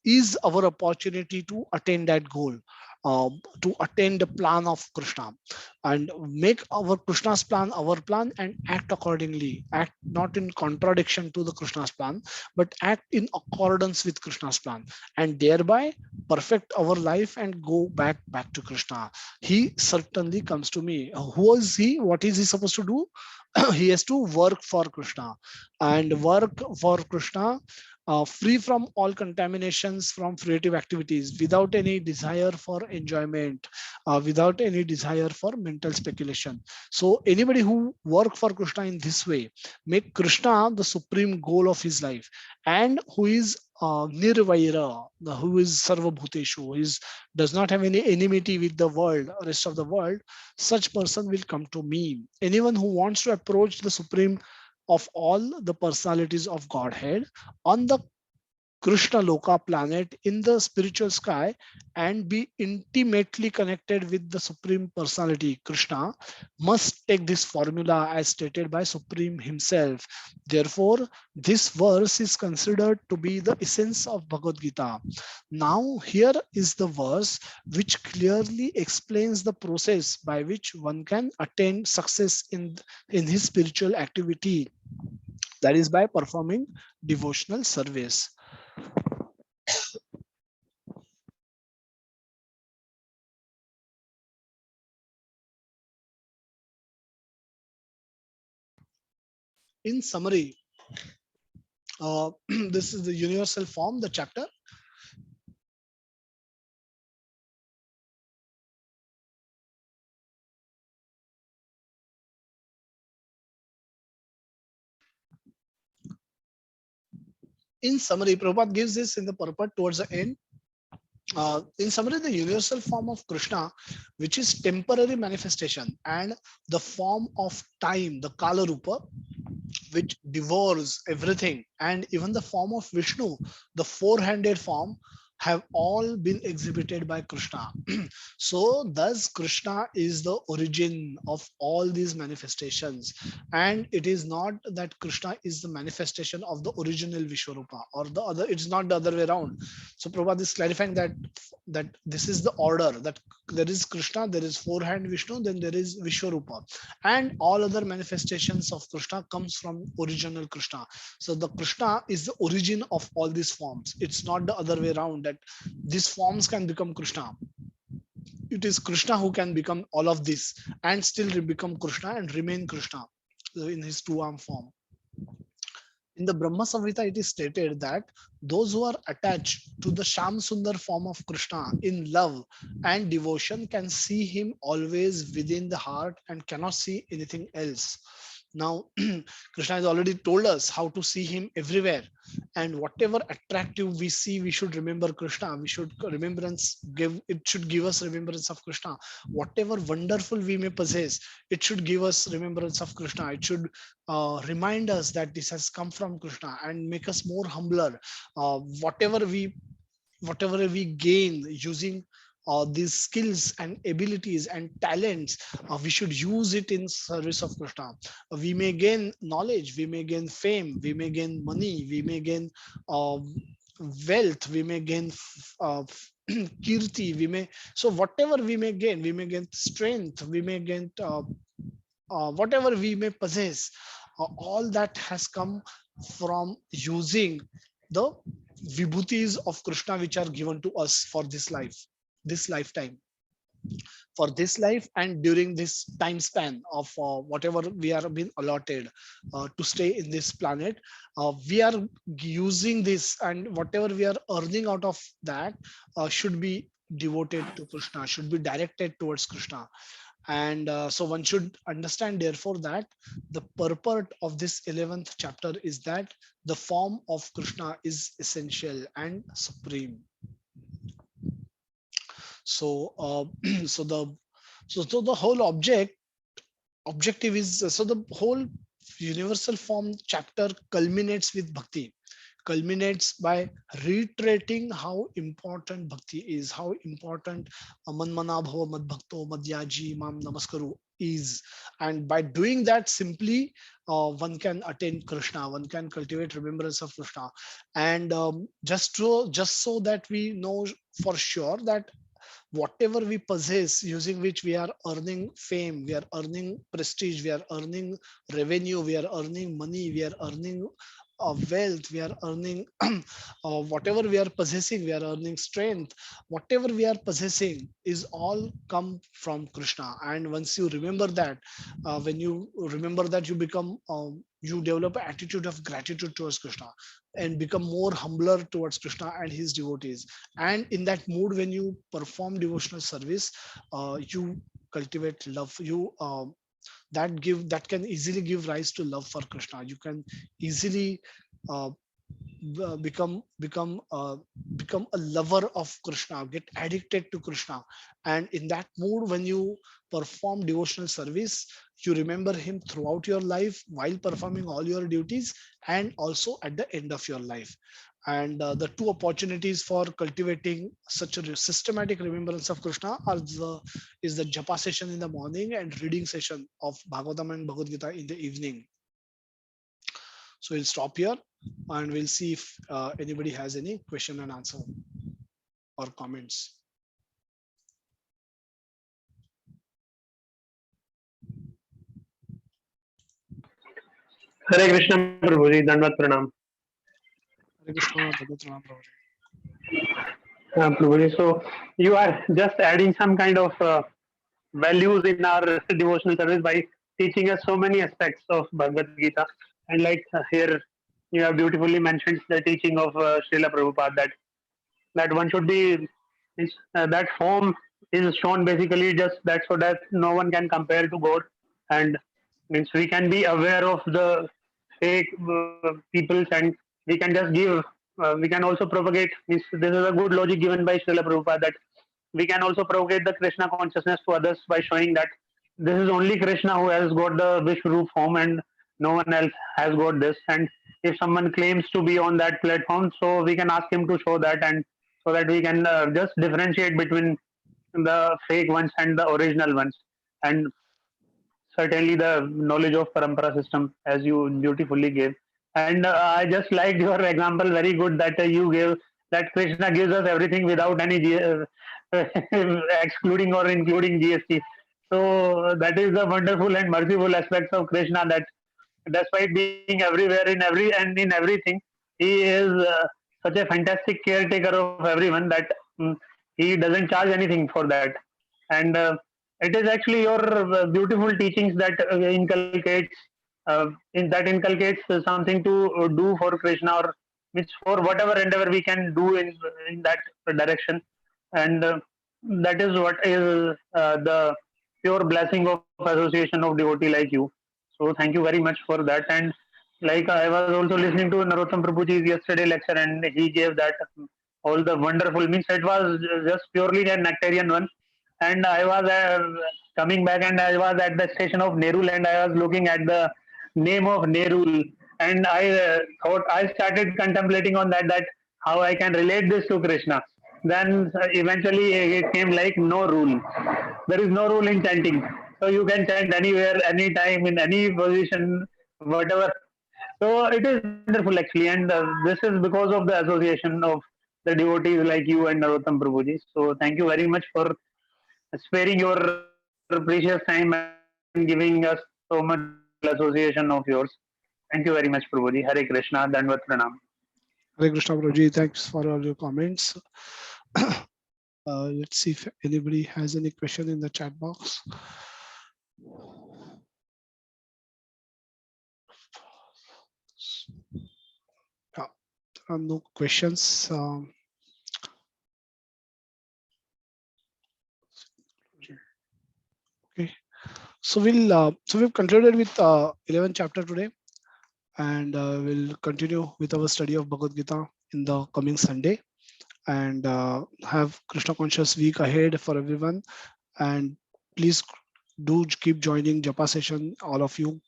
is our opportunity to attain that goal, uh, to attain the plan of Krishna, and make our Krishna's plan our plan, and act accordingly. Act not in contradiction to the Krishna's plan, but act in accordance with Krishna's plan, and thereby perfect our life and go back to Krishna. He certainly comes to me. Who is he? What is he supposed to do? He has to work for Krishna, and work for Krishna, free from all contaminations from creative activities, without any desire for enjoyment, without any desire for mental speculation. So anybody who work for Krishna in this way, make Krishna the supreme goal of his life, and who is nirvaira, who is sarva bhuteshu, who is does not have any enmity with the world, rest of the world, such person will come to me. Anyone who wants to approach the supreme of all the personalities of Godhead on the Krishna Loka planet in the spiritual sky, and be intimately connected with the Supreme Personality, Krishna, must take this formula as stated by Supreme Himself. Therefore, this verse is considered to be the essence of Bhagavad Gita. Now, here is the verse which clearly explains the process by which one can attain success in his spiritual activity, that is by performing devotional service. in summary, this is the universal form, the chapter. In summary, Prabhupada gives this in the purport towards the end. In summary, the universal form of Krishna, which is temporary manifestation, and the form of time, the Kala Rupa, which devours everything, and even the form of Vishnu, the four-handed form, have all been exhibited by Krishna. So thus Krishna is the origin of all these manifestations, and it is not that Krishna is the manifestation of the original Vishwarupa, or the other, it's not the other way around. So Prabhupada is clarifying that this is the order, that there is Krishna, there is four-hand Vishnu, then there is Vishwarupa, and all other manifestations of Krishna comes from original Krishna. So the Krishna is the origin of all these forms. It's not the other way around, that these forms can become Krishna. It is Krishna who can become all of this and still become Krishna and remain Krishna in his two-arm form. In the Brahma Samhita, it is stated that those who are attached to the Sham Sundar form of Krishna in love and devotion can see him always within the heart and cannot see anything else. Now, Krishna has already told us how to see him everywhere, and whatever attractive we see, we should remember Krishna. We should it should give us remembrance of Krishna. Whatever wonderful we may possess, it should give us remembrance of Krishna. It should remind us that this has come from Krishna and make us more humbler. Whatever we gain using these skills and abilities and talents, we should use it in service of Krishna. We may gain knowledge, we may gain fame, we may gain money, we may gain wealth, we may gain kirti, so whatever we may gain strength, we may gain whatever we may possess, all that has come from using the vibhutis of Krishna, which are given to us for this life, this lifetime, for this life, and during this time span of whatever we are being allotted to stay in this planet. We are using this, and whatever we are earning out of that should be devoted to Krishna, should be directed towards Krishna. And so one should understand, therefore, that the purport of this 11th chapter is that the form of Krishna is essential and supreme. So, so the whole objective is, so the whole universal form chapter culminates with bhakti, culminates by reiterating how important bhakti is, how important manmana bhava mad bhakto madhyaji mam namaskaru is. And by doing that, simply one can attain Krishna, one can cultivate remembrance of Krishna. And just so that we know for sure that whatever we possess, using which we are earning fame, we are earning prestige, we are earning revenue, we are earning money, we are earning wealth, we are earning whatever we are possessing, we are earning strength, whatever we are possessing is all come from Krishna. And once you remember that, when you remember that, you become you develop an attitude of gratitude towards Krishna and become more humbler towards Krishna and his devotees. And in that mood, when you perform devotional service, you cultivate love. That can easily give rise to love for Krishna. You can easily uh, become a lover of Krishna, get addicted to Krishna. And in that mood, when you perform devotional service, you remember him throughout your life while performing all your duties, and also at the end of your life. And the two opportunities for cultivating such a systematic remembrance of Krishna is the japa session in the morning and reading session of Bhagavatam and Bhagavad Gita in the evening. So we'll stop here and we'll see if anybody has any question and answer or comments. Hare Krishna Prabhuji, Dandavat Pranam. Hare Krishna, Dandavat Pranam, Prabhuji, so you are just adding some kind of values in our devotional service by teaching us so many aspects of Bhagavad Gita. And like here, you have beautifully mentioned the teaching of Srila Prabhupada that one should be that form is shown basically just that so that no one can compare to God, and means we can be aware of the fake peoples, and we can just give we can also propagate, means this is a good logic given by Srila Prabhupada, that we can also propagate the Krishna consciousness to others by showing that this is only Krishna who has got the Vishwaroop form and no one else has got this. And if someone claims to be on that platform, so we can ask him to show that, and so that we can just differentiate between the fake ones and the original ones. And certainly the knowledge of parampara system, as you beautifully gave. And I just liked your example very good, that you gave, that Krishna gives us everything without any excluding or including GST. So that is the wonderful and merciful aspects of Krishna, that despite being everywhere in in everything, he is such a fantastic caretaker of everyone, that he doesn't charge anything for that. And it is actually your beautiful teachings that inculcates something to do for Krishna, or which for whatever endeavor we can do in that direction. And that is what is the pure blessing of association of devotee like you. So thank you very much for that. And like I was also listening to Narottam Prabhuji's yesterday lecture, and he gave that all the wonderful, means it was just purely a nectarian one. And I was coming back, and I was at the station of Nerul, and I was looking at the name of Nerul, and I thought, I started contemplating on that how I can relate this to Krishna. Then eventually it came like no rule. There is no rule in chanting, so you can chant anywhere, anytime, in any position, whatever. So it is wonderful actually, and this is because of the association of the devotees like you and Narottam Prabhuji. So thank you very much for sparing your precious time and giving us so much wonderful association of yours. Thank you very much, Prabhuji. Hare Krishna, Dandavat Pranam. Hare Krishna, Prabhuji. Thanks for all your comments. Let's see if anybody has any question in the chat box. No questions. Okay, so we've concluded with 11th chapter today, and we'll continue with our study of Bhagavad Gita in the coming Sunday, and have Krishna conscious week ahead for everyone. And please do keep joining Japa session, all of you,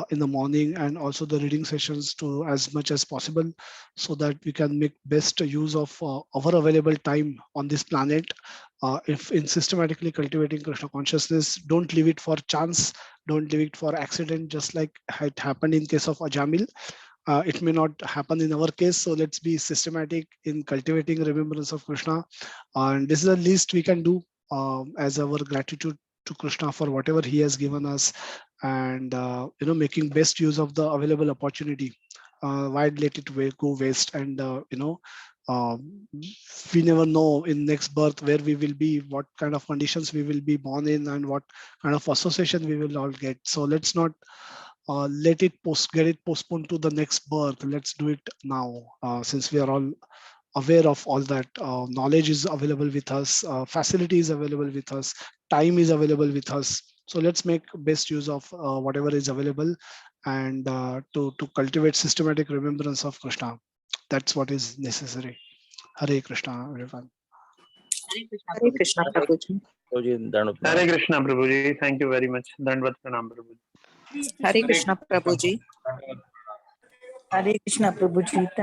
in the morning, and also the reading sessions to as much as possible, so that we can make best use of our available time on this planet. If in systematically cultivating Krishna consciousness, don't leave it for chance, don't leave it for accident, just like it happened in case of Ajamil. It may not happen in our case, so let's be systematic in cultivating remembrance of Krishna, and this is the least we can do as our gratitude to Krishna for whatever he has given us, and making best use of the available opportunity. Why let it go waste? And we never know in next birth where we will be, what kind of conditions we will be born in, and what kind of association we will all get. So let's not let it get it postponed to the next birth. Let's do it now, since we are all aware of all that. Knowledge is available with us, facility is available with us, time is available with us. So let's make best use of whatever is available, and to cultivate systematic remembrance of Krishna. That's what is necessary. Hare Krishna, everyone. Hare Krishna, Prabhuji. Hare Krishna, Prabhuji. Thank you very much. Dandavat Pranam, Prabhuji. Hare Krishna, Prabhuji. Hare Krishna, Prabhuji. Thank